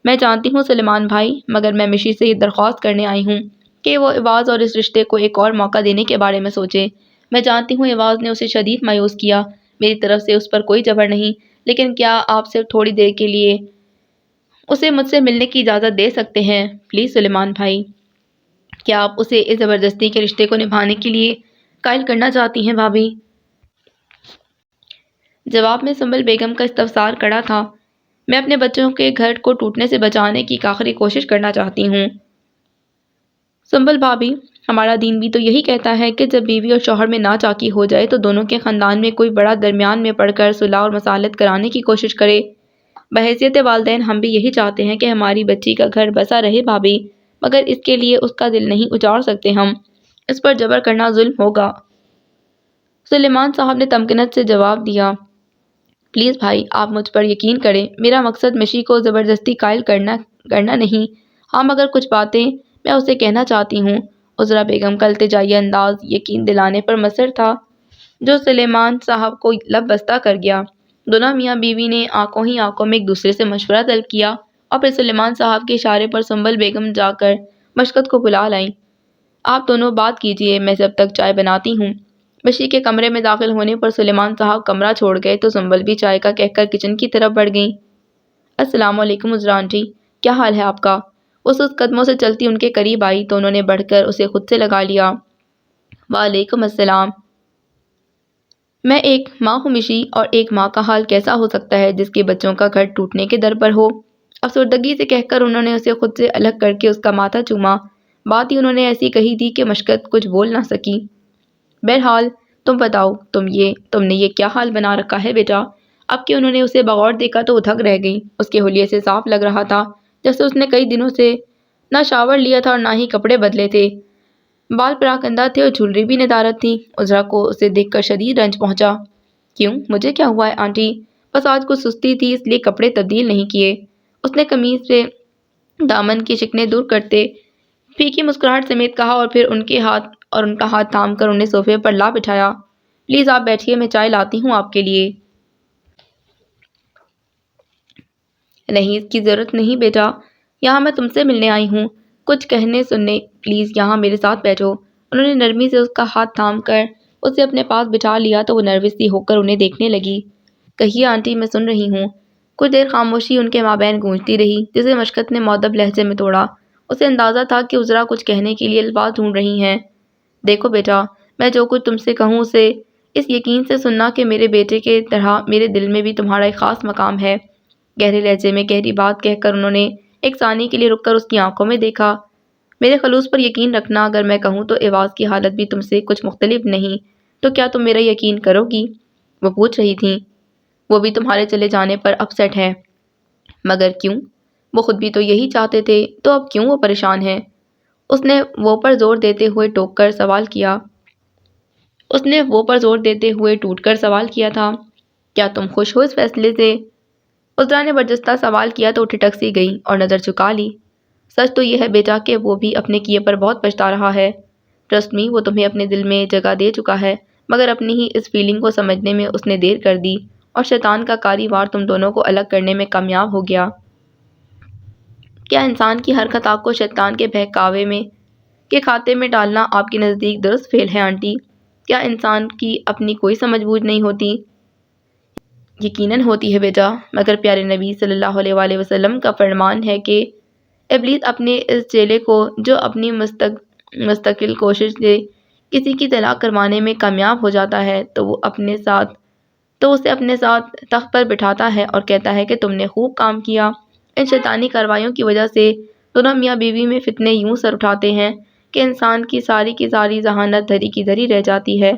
میں جانتی ہوں سلیمان بھائی، مگر میں مشی سے یہ درخواست کرنے آئی ہوں کہ وہ ایواز اور اس رشتے کو ایک اور موقع دینے کے بارے میں سوچے۔ میں جانتی ہوں ایواز نے اسے شدید مایوس کیا، میری طرف سے اس پر کوئی جبر نہیں، لیکن کیا آپ صرف تھوڑی دیر کے لیے اسے مجھ سے ملنے کی اجازت دے سکتے ہیں؟ پلیز سلیمان بھائی۔ کیا آپ اسے اس زبردستی کے رشتے کو نبھانے کے لیے قائل کرنا چاہتی ہیں بھابھی؟ جواب میں سنبل بیگم کا استفسار کڑا تھا۔ میں اپنے بچوں کے گھر کو ٹوٹنے سے بچانے کی ایک آخری کوشش کرنا چاہتی ہوں سنبل بھابھی، ہمارا دین بھی تو یہی کہتا ہے کہ جب بیوی اور شوہر میں ناچاکی ہو جائے تو دونوں کے خاندان میں کوئی بڑا درمیان میں پڑھ کر صلح اور مصالحت کرانے کی کوشش کرے۔ بحیثیت والدین ہم بھی یہی چاہتے ہیں کہ ہماری بچی کا گھر بسا رہے بھابھی، مگر اس کے لیے اس کا دل نہیں اجاڑ سکتے ہم، اس پر جبر کرنا ظلم ہوگا۔ سلیمان صاحب نے تمکنت سے جواب دیا، پلیز بھائی، آپ مجھ پر یقین کریں، میرا مقصد مشی کو زبردستی قائل کرنا نہیں۔ ہاں مگر کچھ باتیں میں اسے کہنا چاہتی ہوں۔ عذرا بیگم کا التجائی انداز یقین دلانے پر مصر تھا، جو سلیمان صاحب کو لب بستہ کر گیا۔ دونوں میاں بیوی نے آنکھوں ہی آنکھوں میں ایک دوسرے سے مشورہ طلب کیا اور پھر سلیمان صاحب کے اشارے پر سنبل بیگم جا کر مشقت کو بلا لائیں۔ آپ دونوں بات کیجئے، میں جب تک چائے بناتی ہوں۔ مشی کے کمرے میں داخل ہونے پر سلیمان صاحب کمرہ چھوڑ گئے تو سنبل بھی چائے کا کہہ کر کچن کی طرف بڑھ گئیں۔ السلام علیکم عذرا آنٹی، کیا حال ہے آپ کا؟ وہ سست قدموں سے چلتی ان کے قریب آئی تو انہوں نے بڑھ کر اسے خود سے لگا لیا۔ وعلیکم السلام۔ میں ایک ماں ہوں مشی، اور ایک ماں کا حال کیسا ہو سکتا ہے جس کے بچوں کا گھر ٹوٹنے کے در پر ہو؟ افسردگی سے کہہ کر انہوں نے اسے خود سے الگ کر کے اس کا ماتھا چوما۔ بات ہی انہوں نے ایسی کہی تھی کہ مشقت کچھ بول نہ سکی۔ بہرحال تم بتاؤ، تم نے یہ کیا حال بنا رکھا ہے بیٹا؟ اب کہ انہوں نے اسے بغور دیکھا تو وہ دھک رہ گئی۔ اس کے حلیے سے صاف لگ رہا تھا جیسے اس نے کئی دنوں سے نہ شاور لیا تھا اور نہ ہی کپڑے بدلے تھے۔ بال پراکندا تھے اور جھلری بھی ندارت تھی۔ عذرا کو اسے دیکھ کر شدید رنج پہنچا۔ کیوں، مجھے کیا ہوا ہے آنٹی؟ بس آج کچھ سستی تھی اس لیے کپڑے تبدیل نہیں کیے۔ اس نے قمیض سے دامن کی شکنیں دور کرتے پھیکی مسکراہٹ سمیت کہا اور پھر ان کا ہاتھ تھام کر انہیں صوفے پر لا بٹھایا۔ پلیز آپ بیٹھیے، میں چائے لاتی ہوں آپ کے لیے۔ نہیں، اس کی ضرورت نہیں بیٹا، یہاں میں تم سے ملنے آئی ہوں، کچھ کہنے سننے۔ پلیز یہاں میرے ساتھ بیٹھو۔ انہوں نے نرمی سے اس کا ہاتھ تھام کر اسے اپنے پاس بٹھا لیا تو وہ نروس سی ہو کر انہیں دیکھنے لگی۔ کہیے آنٹی، میں سن رہی ہوں۔ کچھ دیر خاموشی ان کے مابین گونجتی رہی جسے مشقت نے مؤدب لہجے میں توڑا۔ اسے اندازہ تھا کہ عذرا کچھ کہنے کے لیے الفاظ ڈھونڈ رہی ہیں۔ دیکھو بیٹا، میں جو کچھ تم سے کہوں اسے اس یقین سے سننا کہ میرے بیٹے کے طرح میرے دل میں بھی تمہارا ایک خاص مقام ہے۔ گہرے لہجے میں گہری بات کہہ کر انہوں نے ایک ثانیے کے لیے رک کر اس کی آنکھوں میں دیکھا۔ میرے خلوص پر یقین رکھنا، اگر میں کہوں تو ایواز کی حالت بھی تم سے کچھ مختلف نہیں، تو کیا تم میرا یقین کرو گی؟ وہ پوچھ رہی تھیں۔ وہ بھی تمہارے چلے جانے پر اپسیٹ ہے۔ مگر کیوں؟ وہ خود بھی تو یہی چاہتے تھے، تو اب کیوں وہ پریشان ہیں؟ اس نے وہ پر زور دیتے ہوئے ٹوٹ کر سوال کیا تھا۔ کیا تم خوش ہو اس فیصلے سے؟ عذرا نے برجستہ سوال کیا تو ٹھٹک سی گئی اور نظر چکا لی۔ سچ تو یہ ہے بیٹا کہ وہ بھی اپنے کیے پر بہت پچھتا رہا ہے۔ ٹرسٹ می، وہ تمہیں اپنے دل میں جگہ دے چکا ہے، مگر اپنی ہی اس فیلنگ کو سمجھنے میں اس نے دیر کر دی اور شیطان کا کاری وار تم دونوں کو الگ کرنے میں کامیاب ہو گیا۔ کیا انسان کی ہر خطا کو شیطان کے بہکاوے کے کھاتے میں ڈالنا آپ کے نزدیک درست فعل ہے آنٹی؟ کیا انسان کی اپنی کوئی سمجھ بوجھ نہیں ہوتی؟ یقیناً ہوتی ہے بیٹا، مگر پیارے نبی صلی اللہ علیہ وآلہ وسلم کا فرمان ہے کہ ابلیس اپنے اس چیلے کو جو اپنی مستقل کوشش سے کسی کی طلاق کروانے میں کامیاب ہو جاتا ہے تو اسے اپنے ساتھ تخت پر بٹھاتا ہے اور کہتا ہے کہ تم نے خوب کام کیا۔ ان شیطانی کارروائیوں کی وجہ سے دونوں میاں بیوی میں فتنے یوں سر اٹھاتے ہیں کہ انسان کی ساری ذہانت دھری کی دھری رہ جاتی ہے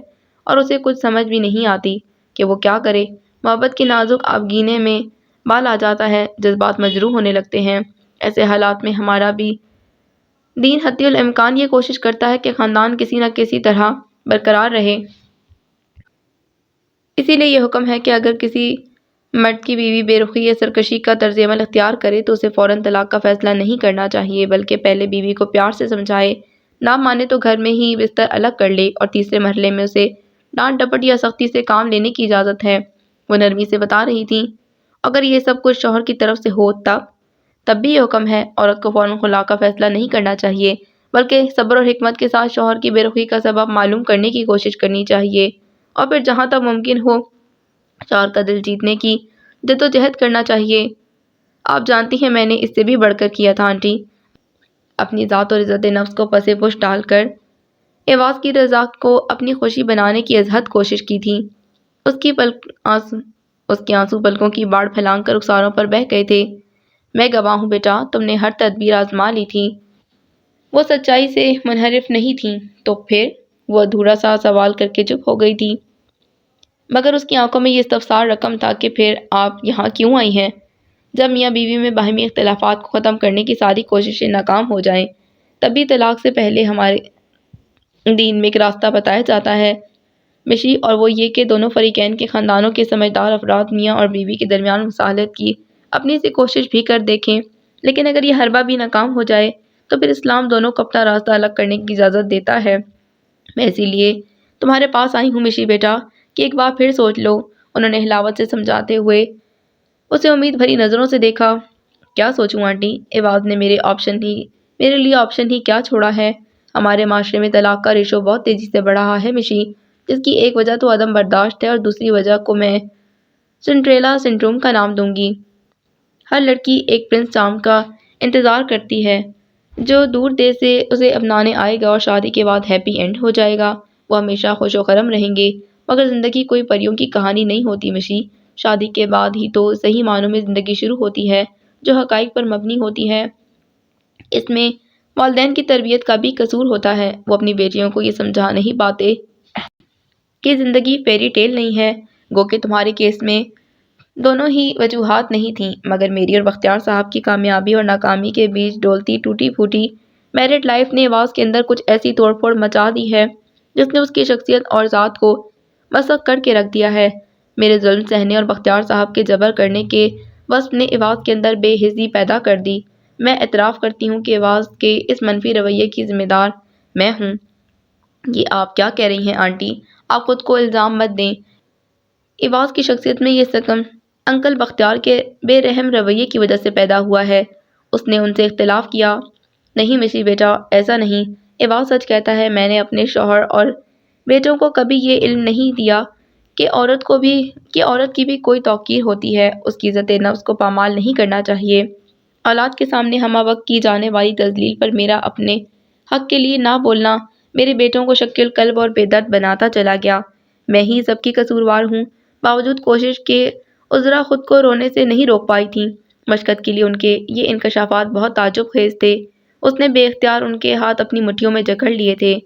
اور اسے کچھ سمجھ بھی نہیں آتی کہ وہ کیا کرے۔ محبت کی نازک آبگینے میں بال آ جاتا ہے، جذبات مجروح ہونے لگتے ہیں۔ ایسے حالات میں ہمارا بھی دین حتی الامکان یہ کوشش کرتا ہے کہ خاندان کسی نہ کسی طرح برقرار رہے۔ اسی لیے یہ حکم ہے کہ اگر کسی مرد کی بیوی بے رخی یا سرکشی کا طرز عمل اختیار کرے تو اسے فوراً طلاق کا فیصلہ نہیں کرنا چاہیے، بلکہ پہلے بیوی کو پیار سے سمجھائے، نہ مانے تو گھر میں ہی بستر الگ کر لے، اور تیسرے مرحلے میں اسے ڈانٹ ڈپٹ یا سختی سے کام لینے کی اجازت ہے۔ وہ نرمی سے بتا رہی تھیں، اگر یہ سب کچھ شوہر کی طرف سے ہو تب بھی یہ حکم ہے، عورت کو فوراً خلا کا فیصلہ نہیں کرنا چاہیے، بلکہ صبر اور حکمت کے ساتھ شوہر کی بے رخی کا سبب معلوم کرنے کی کوشش کرنی چاہیے، اور پھر جہاں تک ممکن ہو شوہر کا دل جیتنے کی جدوجہد کرنا چاہیے۔ آپ جانتی ہیں میں نے اس سے بھی بڑھ کر کیا تھا آنٹی، اپنی ذات اور عزت نفس کو پس پش ڈال کر ایواز کی رضا کو اپنی خوشی بنانے کی ازحد کوشش کی تھی۔ اس کے آنسو پلکوں کی باڑ پھیلان کر رخساروں پر بہہ گئے تھے۔ میں گواہ ہوں بیٹا، تم نے ہر تدبیر آزما لی تھی، وہ سچائی سے منحرف نہیں تھی۔ تو پھر؟ وہ ادھورا سا سوال کر کے چپ ہو گئی تھی، مگر اس کی آنکھوں میں یہ استفسار رقم تھا کہ پھر آپ یہاں کیوں آئی ہیں؟ جب میاں بیوی میں باہمی اختلافات کو ختم کرنے کی ساری کوششیں ناکام ہو جائیں، تب بھی طلاق سے پہلے ہمارے دین میں ایک راستہ بتایا جاتا ہے مشی، اور وہ یہ کہ دونوں فریقین کے خاندانوں کے سمجھدار افراد میاں اور بیوی کے درمیان مصالحت کی اپنی سی کوشش بھی کر دیکھیں۔ لیکن اگر یہ حربہ بھی ناکام ہو جائے تو پھر اسلام دونوں کو اپنا راستہ الگ کرنے کی اجازت دیتا ہے۔ میں اسی لیے تمہارے پاس آئی ہوں مشی بیٹا کہ ایک بار پھر سوچ لو۔ انہوں نے حلاوت سے سمجھاتے ہوئے اسے امید بھری نظروں سے دیکھا۔ کیا سوچوں آنٹی؟ ایواز نے میرے لیے آپشن ہی کیا چھوڑا ہے؟ ہمارے معاشرے میں طلاق کا ریشو بہت تیزی سے بڑھ رہا ہے مشی، جس کی ایک وجہ تو عدم برداشت ہے اور دوسری وجہ کو میں سنڈریلا سنڈروم کا نام دوں گی۔ ہر لڑکی ایک پرنس چارم کا انتظار کرتی ہے جو دور دیر سے اسے اپنانے آئے گا اور شادی کے بعد ہیپی اینڈ ہو جائے گا، وہ ہمیشہ خوش و خرم رہیں گے۔ مگر زندگی کوئی پریوں کی کہانی نہیں ہوتی مشی، شادی کے بعد ہی تو صحیح معنوں میں زندگی شروع ہوتی ہے جو حقائق پر مبنی ہوتی ہے۔ اس میں والدین کی تربیت کا بھی قصور ہوتا ہے، وہ اپنی بیٹیوں کو یہ سمجھا نہیں پاتے کہ زندگی فیری ٹیل نہیں ہے۔ گو کہ تمہارے کیس میں دونوں ہی وجوہات نہیں تھیں، مگر میری اور بختیار صاحب کی کامیابی اور ناکامی کے بیچ ڈولتی ٹوٹی پھوٹی میرڈ لائف نے ایواز کے اندر کچھ ایسی توڑ پھوڑ مچا دی ہے جس نے اس کی شخصیت اور ذات کو مسخ کر کے رکھ دیا ہے۔ میرے ظلم سہنے اور بختیار صاحب کے جبر کرنے کے وصف نے ایواز کے اندر بے حسی پیدا کر دی۔ میں اعتراف کرتی ہوں کہ ایواز کے اس منفی رویے کی ذمہ دار میں ہوں۔ یہ آپ کیا کہہ رہی ہیں آنٹی؟ آپ خود کو الزام مت دیں۔ ایواز کی شخصیت میں یہ سکم انکل بختیار کے بے رحم رویے کی وجہ سے پیدا ہوا ہے۔ اس نے ان سے اختلاف کیا۔ نہیں مشی بیٹا، ایسا نہیں۔ ایواز سچ کہتا ہے، میں نے اپنے شوہر اور بیٹوں کو کبھی یہ علم نہیں دیا کہ عورت کی بھی کوئی توقیر ہوتی ہے، اس کی عزت نفس کو پامال نہیں کرنا چاہیے۔ اولاد کے سامنے ہمہ وقت کی جانے والی تذلیل پر میرا اپنے حق کے لیے نہ بولنا میرے بیٹوں کو شکیل قلب اور بے درد بناتا چلا گیا۔ میں ہی سب کی قصوروار ہوں۔ باوجود کوشش کے عذرا خود کو رونے سے نہیں روک پائی تھیں۔ مشقت کے لیے ان کے یہ انکشافات بہت تعجب خیز تھے۔ اس نے بے اختیار ان کے ہاتھ اپنی مٹھیوں میں جکڑ لیے تھے۔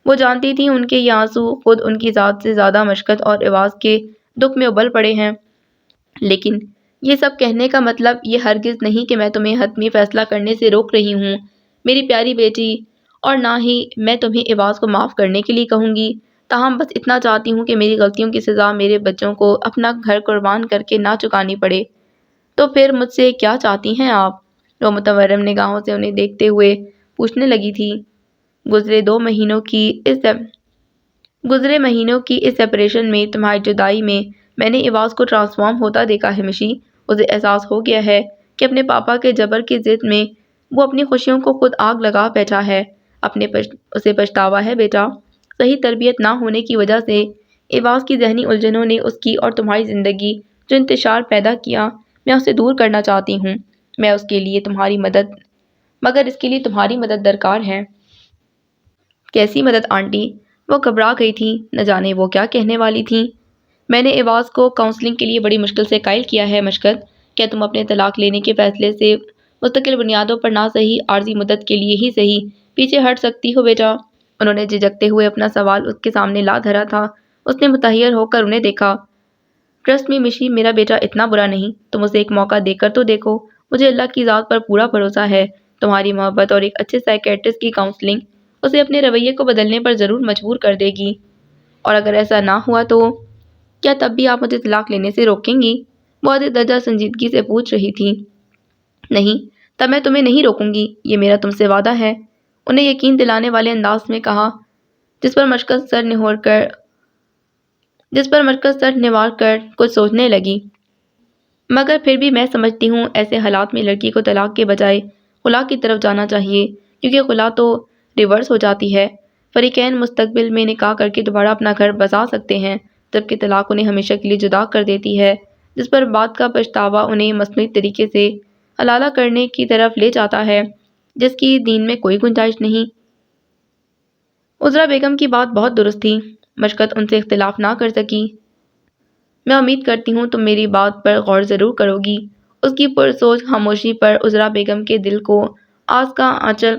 وہ جانتی تھی ان کے یہ آنسو خود ان کی ذات سے زیادہ مشقت اور ایواز کے دکھ میں ابل پڑے ہیں۔ لیکن یہ سب کہنے کا مطلب یہ ہرگز نہیں کہ میں تمہیں حتمی فیصلہ کرنے سے روک رہی ہوں میری پیاری بیٹی، اور نہ ہی میں تمہیں ایواز کو معاف کرنے کے لیے کہوں گی۔ تاہم بس اتنا چاہتی ہوں کہ میری غلطیوں کی سزا میرے بچوں کو اپنا گھر قربان کر کے نہ چکانی پڑے۔ تو پھر مجھ سے کیا چاہتی ہیں آپ؟ وہ متورم نگاہوں سے انہیں دیکھتے ہوئے پوچھنے لگی تھی۔ گزرے مہینوں کی اس سیپریشن میں، تمہاری جدائی میں نے ایواز کو ٹرانسفارم ہوتا دیکھا ہے مشی۔ اسے احساس ہو گیا ہے کہ اپنے پاپا کے جبر کی ضد میں وہ اپنی خوشیوں کو خود آگ لگا بیٹھا ہے۔ اسے پچھتاوا ہے بیٹا۔ صحیح تربیت نہ ہونے کی وجہ سے ایواز کی ذہنی الجھنوں نے اس کی اور تمہاری زندگی جو انتشار پیدا کیا، میں اسے دور کرنا چاہتی ہوں۔ مگر اس کے لیے تمہاری مدد درکار ہے۔ کیسی مدد آنٹی؟ وہ گھبرا گئی تھی، نہ جانے وہ کیا کہنے والی تھیں۔ میں نے ایواز کو کاؤنسلنگ کے لیے بڑی مشکل سے قائل کیا ہے مشکت۔ کیا تم اپنے طلاق لینے کے فیصلے سے مستقل بنیادوں پر نہ صحیح عارضی مدت کے لیے ہی صحیح پیچھے ہٹ سکتی ہو بیٹا؟ انہوں نے جھجکتے ہوئے اپنا سوال اس کے سامنے لا دھرا تھا۔ اس نے متحیر ہو کر انہیں دیکھا۔ ٹرسٹ می مشی، میرا بیٹا اتنا برا نہیں، تم اسے ایک موقع دے کر تو دیکھو۔ مجھے اللہ کی ذات پر پورا بھروسہ ہے، تمہاری محبت اور ایک اچھے سائیکیٹرسٹ کی کاؤنسلنگ اسے اپنے رویے کو بدلنے پر ضرور مجبور کر دے گی۔ اور اگر ایسا نہ ہوا تو کیا تب بھی آپ مجھے طلاق لینے سے روکیں گی؟ وہ ادھر درجہ سنجیدگی سے پوچھ رہی تھی۔ نہیں، تب میں تمہیں نہیں روکوں گی، یہ میرا تم سے وعدہ ہے، انہیں یقین دلانے والے انداز میں کہا، جس پر مشکل سر نوار کر کچھ سوچنے لگی۔ مگر پھر بھی میں سمجھتی ہوں ایسے حالات میں لڑکی کو طلاق کے بجائے خلا کی طرف جانا چاہیے، کیونکہ خلا تو ریورس ہو جاتی ہے۔ فریقین مستقبل میں نکاح کر کے دوبارہ اپنا گھر بسا سکتے ہیں، جبکہ طلاق انہیں ہمیشہ کے لیے جدا کر دیتی ہے، جس پر بعد کا پچھتاوا انہیں مصنوعی طریقے سے حلالہ کرنے کی طرف لے جاتا ہے۔ جس کی دین میں کوئی گنجائش نہیں۔ عذرا بیگم کی بات بہت درست تھی۔ مشکت ان سے اختلاف نہ کر سکی۔ میں امید کرتی ہوں تم میری بات پر غور ضرور کرو گی۔ اس کی پرسوچ خاموشی پر عذرا بیگم کے دل کو آس کا آنچل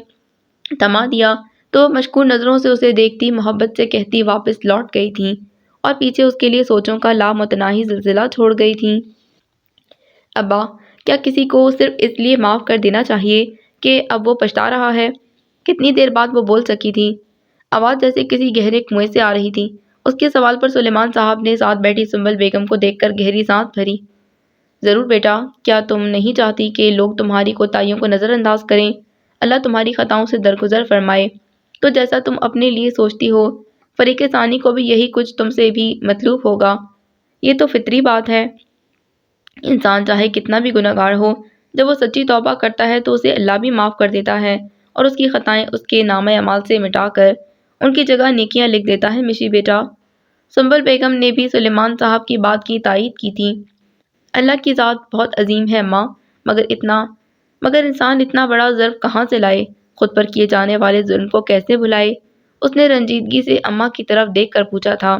تما دیا تو مشکور نظروں سے اسے دیکھتی، محبت سے کہتی واپس لوٹ گئی تھیں اور پیچھے اس کے لیے سوچوں کا لامتناہی زلزلہ چھوڑ گئی تھیں۔ ابا، کیا کسی کو صرف اس لیے معاف کر دینا چاہیے کہ اب وہ پچھتا رہا ہے؟ کتنی دیر بعد وہ بول سکی تھی۔ آواز جیسے کسی گہرے کنویں سے آ رہی تھی۔ اس کے سوال پر سلیمان صاحب نے ساتھ بیٹھی سنبل بیگم کو دیکھ کر گہری سانس بھری۔ ضرور بیٹا، کیا تم نہیں چاہتی کہ لوگ تمہاری کوتاہیوں کو نظر انداز کریں؟ اللہ تمہاری خطاؤں سے درگزر فرمائے۔ تو جیسا تم اپنے لیے سوچتی ہو، فریق ثانی کو بھی یہی کچھ تم سے بھی مطلوب ہوگا۔ یہ تو فطری بات ہے۔ انسان چاہے کتنا بھی گنہگار ہو، جب وہ سچی توبہ کرتا ہے تو اسے اللہ بھی معاف کر دیتا ہے اور اس کی خطائیں اس کے نامہ اعمال سے مٹا کر ان کی جگہ نیکیاں لکھ دیتا ہے مشی بیٹا۔ سنبل بیگم نے بھی سلیمان صاحب کی بات کی تائید کی تھی۔ اللہ کی ذات بہت عظیم ہے ماں، مگر انسان اتنا بڑا ظرف کہاں سے لائے؟ خود پر کیے جانے والے ظلم کو کیسے بھلائے؟ اس نے رنجیدگی سے اماں کی طرف دیکھ کر پوچھا تھا۔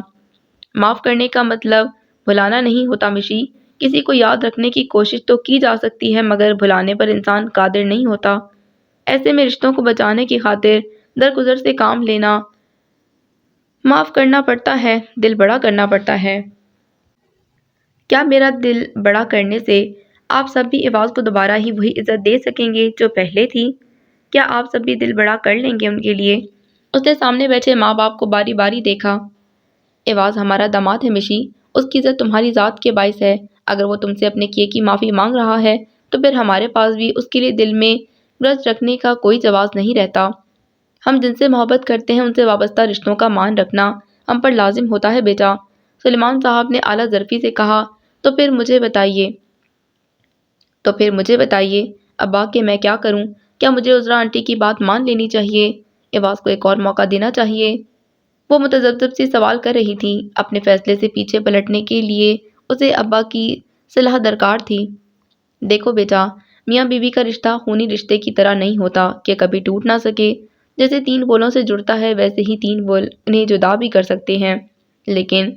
معاف کرنے کا مطلب بھلانا نہیں ہوتا مشی۔ کسی کو یاد رکھنے کی کوشش تو کی جا سکتی ہے مگر بھلانے پر انسان قادر نہیں ہوتا۔ ایسے میں رشتوں کو بچانے کی خاطر درگزر سے کام لینا، معاف کرنا پڑتا ہے، دل بڑا کرنا پڑتا ہے۔ کیا میرا دل بڑا کرنے سے آپ سب بھی ایواز کو دوبارہ ہی وہی عزت دے سکیں گے جو پہلے تھی؟ کیا آپ سب بھی دل بڑا کر لیں گے ان کے لیے؟ اس نے سامنے بیٹھے ماں باپ کو باری باری دیکھا۔ ایواز ہمارا داماد ہے مشی، اس کی عزت تمہاری ذات کے باعث ہے۔ اگر وہ تم سے اپنے کیے کی معافی مانگ رہا ہے تو پھر ہمارے پاس بھی اس کے لیے دل میں گرج رکھنے کا کوئی جواز نہیں رہتا۔ ہم جن سے محبت کرتے ہیں ان سے وابستہ رشتوں کا مان رکھنا ہم پر لازم ہوتا ہے بیٹا۔ سلیمان صاحب نے اعلیٰ ظرفی سے کہا۔ تو پھر مجھے بتائیے ابا کہ میں کیا کروں؟ کیا مجھے عذرا آنٹی کی بات مان لینی چاہیے؟ ایواز کو ایک اور موقع دینا چاہیے؟ وہ متذبذب سی سوال کر رہی تھی۔ اپنے فیصلے سے پیچھے پلٹنے کے لیے اسے ابا کی صلاح درکار تھی۔ دیکھو بیٹا، میاں بیوی کا رشتہ خونی رشتے کی طرح نہیں ہوتا کہ کبھی ٹوٹ نہ سکے۔ جیسے 3 بولوں سے جڑتا ہے ویسے ہی 3 بول انہیں جدا بھی کر سکتے ہیں، لیکن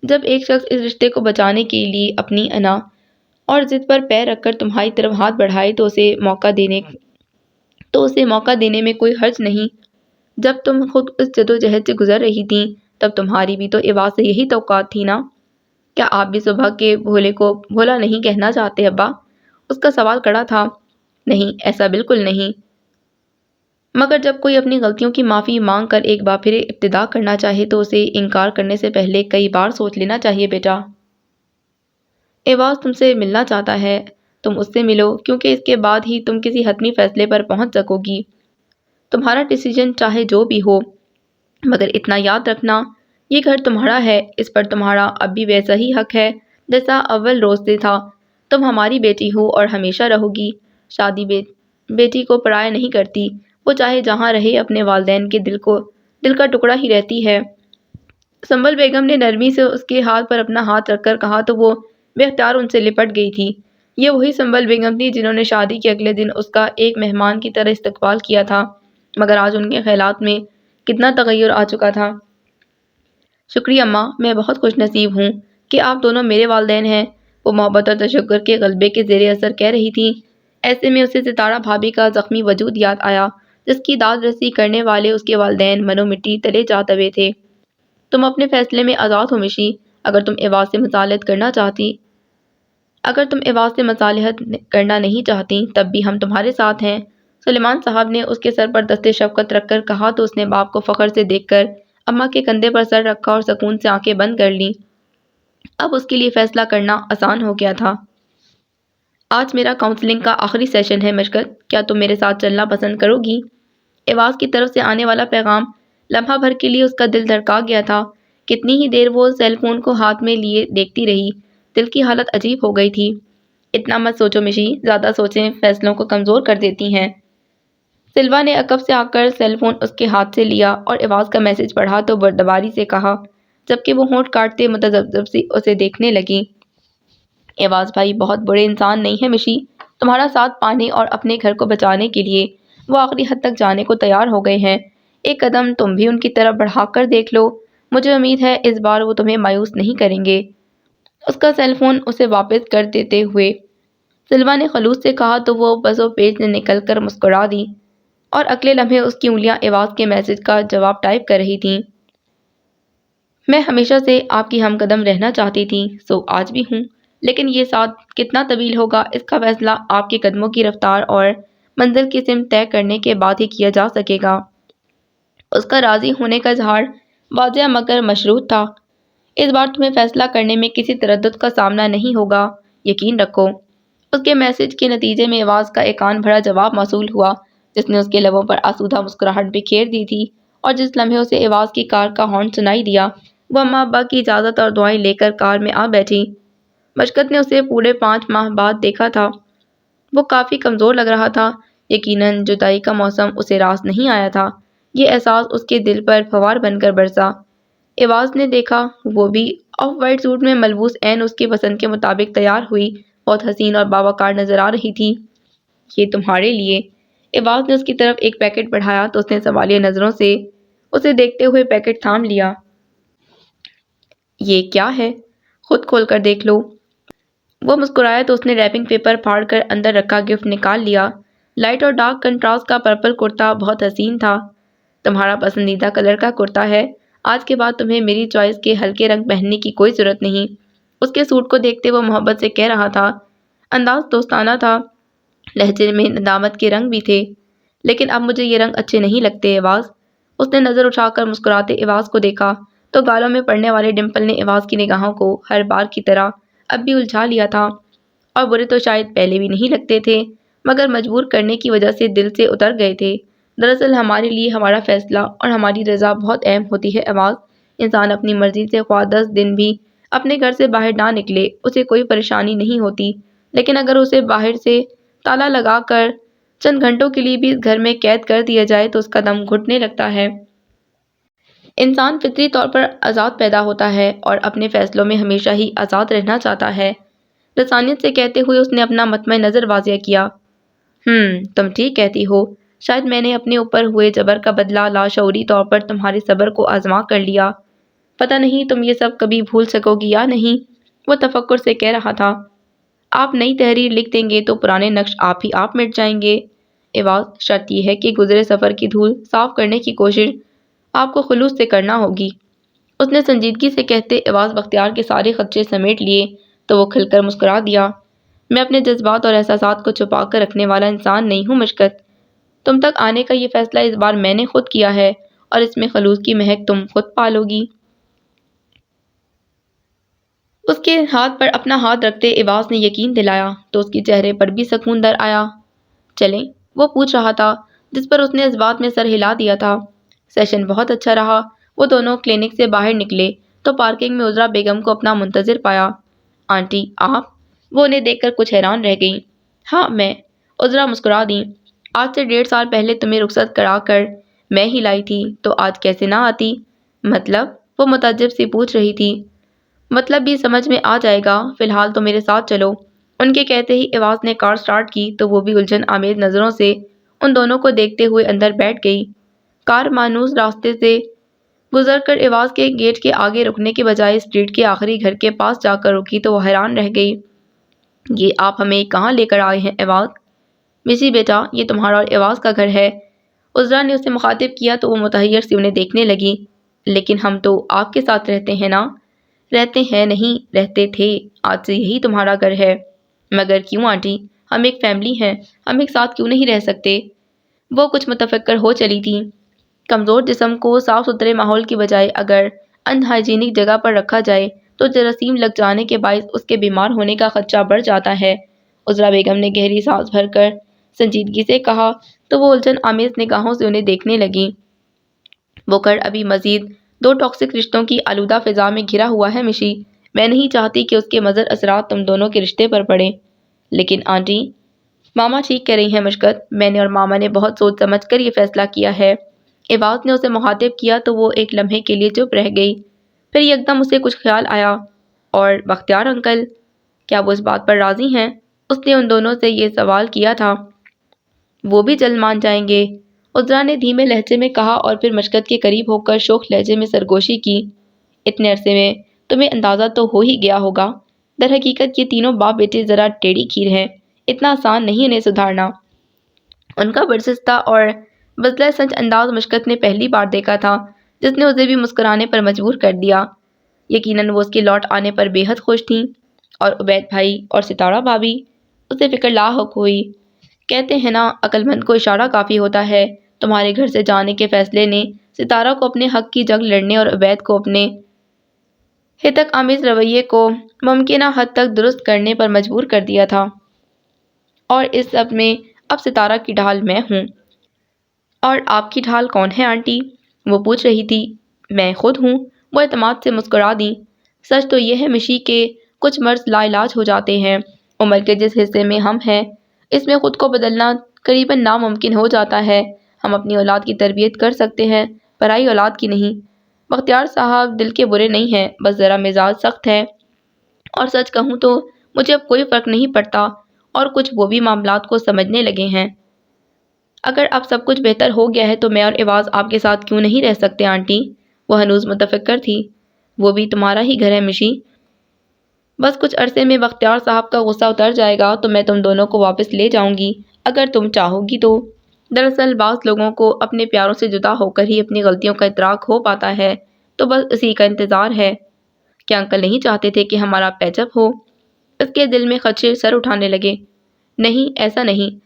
جب ایک شخص اس رشتے کو بچانے کے لیے اپنی انا اور ضد پر پیر رکھ کر تمہاری طرف ہاتھ بڑھائے تو اسے موقع دینے میں کوئی حرج نہیں۔ جب تم خود اس جدوجہد سے گزر رہی تھی تب تمہاری بھی تو ایواز سے یہی توقعات تھی نا؟ کیا آپ بھی صبح کے بھولے کو بھولا نہیں کہنا چاہتے ابا؟ اس کا سوال کڑا تھا۔ نہیں، ایسا بالکل نہیں، مگر جب کوئی اپنی غلطیوں کی معافی مانگ کر ایک بار پھر ابتدا کرنا چاہے تو اسے انکار کرنے سے پہلے کئی بار سوچ لینا چاہیے بیٹا۔ ایواز تم سے ملنا چاہتا ہے، تم اس سے ملو، کیونکہ اس کے بعد ہی تم کسی حتمی فیصلے پر پہنچ سکو گی۔ تمہارا ڈیسیجن چاہے جو بھی ہو، مگر اتنا یاد رکھنا یہ گھر تمہارا ہے، اس پر تمہارا اب بھی ویسا ہی حق ہے جیسا اول روز سے تھا۔ تم ہماری بیٹی ہو اور ہمیشہ رہو گی۔ شادی بیٹی کو پرایا نہیں کرتی، وہ چاہے جہاں رہے اپنے والدین کے دل کا ٹکڑا ہی رہتی ہے۔ سنبل بیگم نے نرمی سے اس کے ہاتھ پر اپنا ہاتھ رکھ کر کہا تو وہ بے اختیار ان سے لپٹ گئی تھی۔ یہ وہی سنبل بیگم تھی جنہوں نے شادی کے اگلے دن اس کا ایک مہمان کی طرح استقبال کیا تھا، مگر آج ان کے خیالات میں کتنا تغیر آ چکا تھا۔ شکریہ اماں، میں بہت خوش نصیب ہوں کہ آپ دونوں میرے والدین ہیں، وہ محبت اور تشکر کے غلبے کے زیر اثر کہہ رہی تھی۔ ایسے میں اسے ستارہ بھابھی کا زخمی وجود یاد آیا، جس کی داد رسی کرنے والے اس کے والدین منو مٹی تلے جا دبے تھے۔ تم اپنے فیصلے میں آزاد ہو مشی، اگر تم ایواز سے مصالحت کرنا نہیں چاہتی تب بھی ہم تمہارے ساتھ ہیں۔ سلیمان صاحب نے اس کے سر پر دستے شفقت رکھ کر کہا تو اس نے باپ کو فخر سے دیکھ کر اماں کے کندھے پر سر رکھا اور سکون سے آنکھیں بند کر لیں۔ اب اس کے لیے فیصلہ کرنا آسان ہو گیا تھا۔ آج میرا کاؤنسلنگ کا آخری سیشن ہے مشکت، کیا تم میرے ساتھ چلنا پسند کرو گی؟ ایواز کی طرف سے آنے والا پیغام لمحہ بھر کے لیے اس کا دل دھڑکا گیا تھا۔ کتنی ہی دیر وہ سیل فون کو ہاتھ میں لیے دیکھتی رہی، دل کی حالت عجیب ہو گئی تھی۔ اتنا مت سوچو مشی، زیادہ سوچیں فیصلوں کو کمزور کر دیتی ہیں۔ سلوا نے عقب سے آ کر سیل فون اس کے ہاتھ سے لیا اور ایواز کا میسج پڑھا تو بردباری سے کہا، جبکہ وہ ہونٹ کاٹتے متذبذب سی اسے دیکھنے لگی۔ ایواز بھائی بہت بڑے انسان نہیں ہے مشی، تمہارا ساتھ پانے اور اپنے گھر کو بچانے کے لیے وہ آخری حد تک جانے کو تیار ہو گئے ہیں۔ ایک قدم تم بھی ان کی طرف بڑھا کر دیکھ لو، مجھے امید ہے اس بار وہ تمہیں مایوس نہیں کریں گے۔ اس کا سیل فون اسے واپس کر دیتے ہوئے سلوا نے خلوص سے کہا تو وہ بسوں پیج نے نکل کر مسکرا دی اور اگلے لمحے اس کی انگلیاں ایواز کے میسج کا جواب ٹائپ کر رہی تھیں۔ میں ہمیشہ سے آپ کی ہم قدم رہنا چاہتی تھی، سو آج بھی ہوں، لیکن یہ ساتھ کتنا طویل ہوگا اس کا فیصلہ آپ کے قدموں کی رفتار اور منزل کی سمت طے کرنے کے بعد ہی کیا جا سکے گا۔ اس کا راضی ہونے کا اظہار واضح مگر مشروط تھا۔ اس بار تمہیں فیصلہ کرنے میں کسی تردد کا سامنا نہیں ہوگا، یقین رکھو۔ اس کے میسج کے نتیجے میں آواز کا ایقان بھرا جواب موصول ہوا جس نے اس کے لبوں پر آسودہ مسکراہٹ بکھیر دی تھی، اور جس لمحے اسے آواز کی کار کا ہارن سنائی دیا وہ اماں ابا کی اجازت اور دعائیں لے کر کار میں آ بیٹھی۔ مشکت نے اسے پورے 5 ماہ بعد دیکھا تھا۔ وہ کافی کمزور لگ رہا تھا، یقیناً جدائی کا موسم اسے راس نہیں آیا تھا۔ یہ احساس اس کے دل پر فوار بن کر برسا۔ ایواز نے دیکھا، وہ بھی آف وائٹ سوٹ میں ملبوس عین اس کی پسند کے مطابق تیار ہوئی بہت حسین اور باوقار نظر آ رہی تھی۔ یہ تمہارے لیے۔ ایواز نے اس کی طرف ایک پیکٹ بڑھایا تو اس نے سوالیہ نظروں سے اسے دیکھتے ہوئے پیکٹ تھام لیا۔ یہ کیا ہے؟ خود کھول کر دیکھ لو۔ وہ مسکرایا تو اس نے ریپنگ پیپر پھاڑ کر اندر رکھا گفٹ نکال لیا۔ لائٹ اور ڈارک کنٹراسٹ کا پرپل کرتا بہت حسین تھا۔ تمہارا پسندیدہ کلر کا کرتا ہے۔ آج کے بعد تمہیں میری چوائس کے ہلکے رنگ پہننے کی کوئی ضرورت نہیں۔ اس کے سوٹ کو دیکھتے وہ محبت سے کہہ رہا تھا۔ انداز دوستانہ تھا، لہجے میں ندامت کے رنگ بھی تھے۔ لیکن اب مجھے یہ رنگ اچھے نہیں لگتے ایواز۔ اس نے نظر اٹھا کر مسکراتے ایواز کو دیکھا تو گالوں میں پڑنے والے ڈمپل نے ایواز کی نگاہوں کو ہر بار کی طرح اب بھی الجھا لیا تھا، اور برے تو شاید پہلے بھی نہیں لگتے تھے مگر مجبور کرنے کی وجہ سے دل سے اتر گئے تھے۔ دراصل ہمارے لیے ہمارا فیصلہ اور ہماری رضا بہت اہم ہوتی ہے ایواز۔ انسان اپنی مرضی سے خواہ 10 دن بھی اپنے گھر سے باہر نہ نکلے اسے کوئی پریشانی نہیں ہوتی، لیکن اگر اسے باہر سے تالا لگا کر چند گھنٹوں کے لیے بھی اس گھر میں قید کر دیا جائے تو اس کا دم گھٹنے لگتا ہے۔ انسان فطری طور پر آزاد پیدا ہوتا ہے اور اپنے فیصلوں میں ہمیشہ ہی آزاد رہنا چاہتا ہے۔ لسانیت سے کہتے ہوئے اس نے اپنا مطمع نظر واضح کیا۔ تم ٹھیک کہتی ہو، شاید میں نے اپنے اوپر ہوئے جبر کا بدلہ لاشعوری طور پر تمہارے صبر کو آزما کر لیا۔ پتہ نہیں تم یہ سب کبھی بھول سکو گی یا نہیں، وہ تفکر سے کہہ رہا تھا۔ آپ نئی تحریر لکھ دیں گے تو پرانے نقش آپ ہی آپ مٹ جائیں گے ایواز۔ شرط یہ ہے کہ گزرے سفر کی دھول صاف کرنے کی کوشش آپ کو خلوص سے کرنا ہوگی، اس نے سنجیدگی سے کہتے ایواز بختیار کے سارے خدشے سمیٹ لیے تو وہ کھل کر مسکرا دیا۔ میں اپنے جذبات اور احساسات کو چھپا کر رکھنے والا انسان نہیں ہوں مشکت۔ تم تک آنے کا یہ فیصلہ اس بار میں نے خود کیا ہے اور اس میں خلوص کی مہک تم خود پالو گی۔ اس کے ہاتھ پر اپنا ہاتھ رکھتے ایواز نے یقین دلایا تو اس کے چہرے پر بھی سکون در آیا۔ چلیں؟ وہ پوچھ رہا تھا جس پر اس نے اس بات میں سر ہلا دیا تھا۔ سیشن بہت اچھا رہا۔ وہ دونوں کلینک سے باہر نکلے تو پارکنگ میں عذرا بیگم کو اپنا منتظر پایا۔ آنٹی آپ؟ وہ انہیں دیکھ کر کچھ حیران رہ گئیں۔ ہاں میں، عذرا مسکرا دیں۔ آج سے 1.5 سال پہلے تمہیں رخصت کرا کر میں ہی لائی تھی تو آج کیسے نہ آتی؟ مطلب؟ وہ متعجب سی پوچھ رہی تھی۔ مطلب بھی سمجھ میں آ جائے گا، فی الحال تو میرے ساتھ چلو۔ ان کے کہتے ہی ایواز نے کار سٹارٹ کی تو وہ بھی الجھن آمیز نظروں سے ان دونوں کو دیکھتے ہوئے اندر بیٹھ گئی۔ کار مانوس راستے سے گزر کر ایواز کے گیٹ کے آگے رکنے کے بجائے اسٹریٹ کے آخری گھر کے پاس جا کر رکی تو وہ حیران رہ گئی۔ یہ آپ ہمیں کہاں لے کر آئے ہیں ایواز؟ مسی بیٹا، یہ تمہارا اور ایواز کا گھر ہے، عذرا نے اسے مخاطب کیا تو وہ متحیر سی انہیں دیکھنے لگی۔ لیکن ہم تو آپ کے ساتھ رہتے ہیں نا؟ رہتے ہیں نہیں، رہتے تھے، آج سے یہی تمہارا گھر ہے۔ مگر کیوں آنٹی؟ ہم ایک فیملی ہیں، ہم ایک ساتھ کیوں نہیں رہ سکتے؟ وہ کچھ متفکر ہو چلی تھی۔ کمزور جسم کو صاف ستھرے ماحول کی بجائے اگر ان ہائیجینک جگہ پر رکھا جائے تو جراثیم لگ جانے کے باعث اس کے بیمار ہونے کا خدشہ بڑھ جاتا ہے، عذرا بیگم نے گہری سانس بھر کر سنجیدگی سے کہا تو وہ الجھن آمیز نگاہوں سے انہیں دیکھنے لگی۔ وہ گھر ابھی مزید 2 ٹاکسک رشتوں کی آلودہ فضا میں گھرا ہوا ہے مشی، میں نہیں چاہتی کہ اس کے مضر اثرات تم دونوں کے رشتے پر پڑیں۔ لیکن آنٹی، ماما ٹھیک کہہ رہی ہیں مشکت، میں نے اور ماما نے بہت سوچ سمجھ کر یہ فیصلہ کیا ہے۔ ایواز نے اسے مخاطب کیا تو وہ ایک لمحے کے لیے چپ رہ گئی، پھر یکدم اسے کچھ خیال آیا۔ اور بختیار انکل، کیا وہ اس بات پر راضی ہیں؟ اس نے ان دونوں سے یہ سوال کیا تھا۔ وہ بھی جلد مان جائیں گے۔ عذرا نے دھیمے لہجے میں کہا اور پھر مشکت کے قریب ہو کر شوخ لہجے میں سرگوشی کی۔ اتنے عرصے میں تمہیں اندازہ تو ہو ہی گیا ہوگا، در حقیقت یہ تینوں باپ بیٹے ذرا ٹیڑھی کھیر ہیں، اتنا آسان نہیں انہیں سدھارنا۔ ان کا برجستہ اور بدلہ سنج انداز مشکت نے پہلی بار دیکھا تھا، جس نے اسے بھی مسکرانے پر مجبور کر دیا۔ یقیناً وہ اس کے لوٹ آنے پر بے حد خوش تھیں، اور عبید بھائی اور ستارہ بھابھی۔ اسے فکر لاحق ہوئی۔ کہتے ہیں نا، عقل مند کو اشارہ کافی ہوتا ہے۔ تمہارے گھر سے جانے کے فیصلے نے ستارہ کو اپنے حق کی جنگ لڑنے اور عبید کو اپنے ہتک آمیز رویے کو ممکنہ حد تک درست کرنے پر مجبور کر دیا تھا، اور اس سب میں اب ستارہ کی ڈھال میں ہوں۔ اور آپ کی ڈھال کون ہے آنٹی؟ وہ پوچھ رہی تھی۔ میں خود ہوں، وہ اعتماد سے مسکرا دیں۔ سچ تو یہ ہے مشی کہ کچھ مرض لا علاج ہو جاتے ہیں۔ عمر کے جس حصے میں ہم ہیں، اس میں خود کو بدلنا قریباً ناممکن ہو جاتا ہے۔ ہم اپنی اولاد کی تربیت کر سکتے ہیں، پرائی اولاد کی نہیں۔ بختیار صاحب دل کے برے نہیں ہیں، بس ذرا مزاج سخت ہے، اور سچ کہوں تو مجھے اب کوئی فرق نہیں پڑتا، اور کچھ وہ بھی معاملات کو سمجھنے لگے ہیں۔ اگر اب سب کچھ بہتر ہو گیا ہے تو میں اور ایواز آپ کے ساتھ کیوں نہیں رہ سکتے آنٹی؟ وہ ہنوز متفکر تھی۔ وہ بھی تمہارا ہی گھر ہے مشی۔ بس کچھ عرصے میں بختیار صاحب کا غصہ اتر جائے گا تو میں تم دونوں کو واپس لے جاؤں گی، اگر تم چاہو گی تو۔ دراصل بعض لوگوں کو اپنے پیاروں سے جدا ہو کر ہی اپنی غلطیوں کا ادراک ہو پاتا ہے، تو بس اسی کا انتظار ہے۔ کیا انکل نہیں چاہتے تھے کہ ہمارا پیچ اپ ہو؟ اس کے دل میں خدشے سر اٹھانے لگے۔ نہیں، ایسا نہیں۔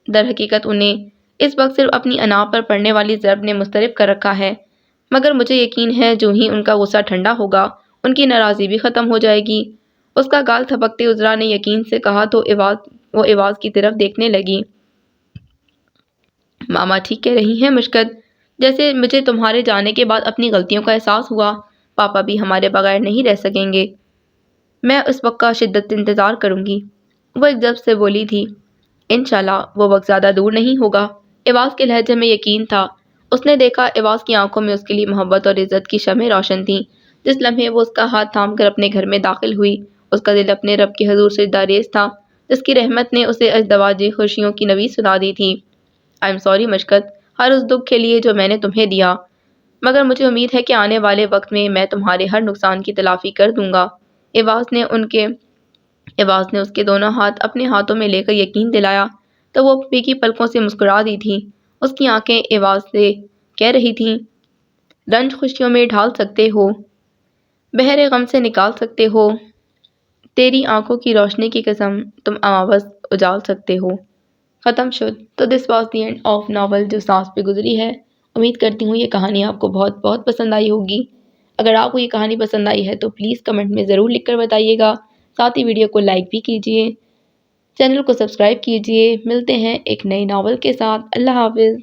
در حقیقت انہیں اس وقت صرف اپنی انا پر پڑنے والی ضرب نے مضطرب کر رکھا ہے، مگر مجھے یقین ہے جو ہی ان کا غصہ ٹھنڈا ہوگا، ان کی ناراضی بھی ختم ہو جائے گی۔ اس کا گال تھپکتے عذرا نے یقین سے کہا تو وہ ایواز کی طرف دیکھنے لگی۔ ماما ٹھیک کہہ رہی ہیں مشکت، جیسے مجھے تمہارے جانے کے بعد اپنی غلطیوں کا احساس ہوا، پاپا بھی ہمارے بغیر نہیں رہ سکیں گے۔ میں اس وقت کا شدت سے انتظار کروں گی، وہ ایک ضبط سے بولی تھی۔ انشاءاللہ وہ وقت زیادہ دور نہیں ہوگا۔ ایواز کے لہجے میں یقین تھا۔ اس نے دیکھا ایواز کی آنکھوں میں اس کے لیے محبت اور عزت کی شمعیں روشن تھیں۔ جس لمحے وہ اس کا ہاتھ تھام کر اپنے گھر میں داخل ہوئی، اس کا دل اپنے رب کے حضور سجدہ ریز تھا، جس کی رحمت نے اسے ازدواجی خوشیوں کی نوید سنا دی تھی۔ آئی ایم سوری مشکت، ہر اس دکھ کے لیے جو میں نے تمہیں دیا، مگر مجھے امید ہے کہ آنے والے وقت میں میں تمہارے ہر نقصان کی تلافی کر دوں گا۔ ایواز نے اس کے دونوں ہاتھ اپنے ہاتھوں میں لے کر یقین دلایا تو وہ پھیکی پلکوں سے مسکرا دی تھی۔ اس کی آنکھیں ایواز سے کہہ رہی تھیں، رنج خوشیوں میں ڈھال سکتے ہو، بحر غم سے نکال سکتے ہو، تیری آنکھوں کی روشنی کی قسم تم اماوس اجال سکتے ہو۔ ختم شد۔ تو this was the end of novel جو سانس پہ گزری ہے۔ امید کرتی ہوں یہ کہانی آپ کو بہت بہت پسند آئی ہوگی۔ اگر آپ کو یہ کہانی پسند آئی ہے تو پلیز کمنٹ میں ضرور لکھ کر بتائیے گا، ساتھ ہی ویڈیو کو لائک بھی کیجیے، چینل کو سبسکرائب کیجیے۔ ملتے ہیں ایک نئی ناول کے ساتھ۔ اللہ حافظ۔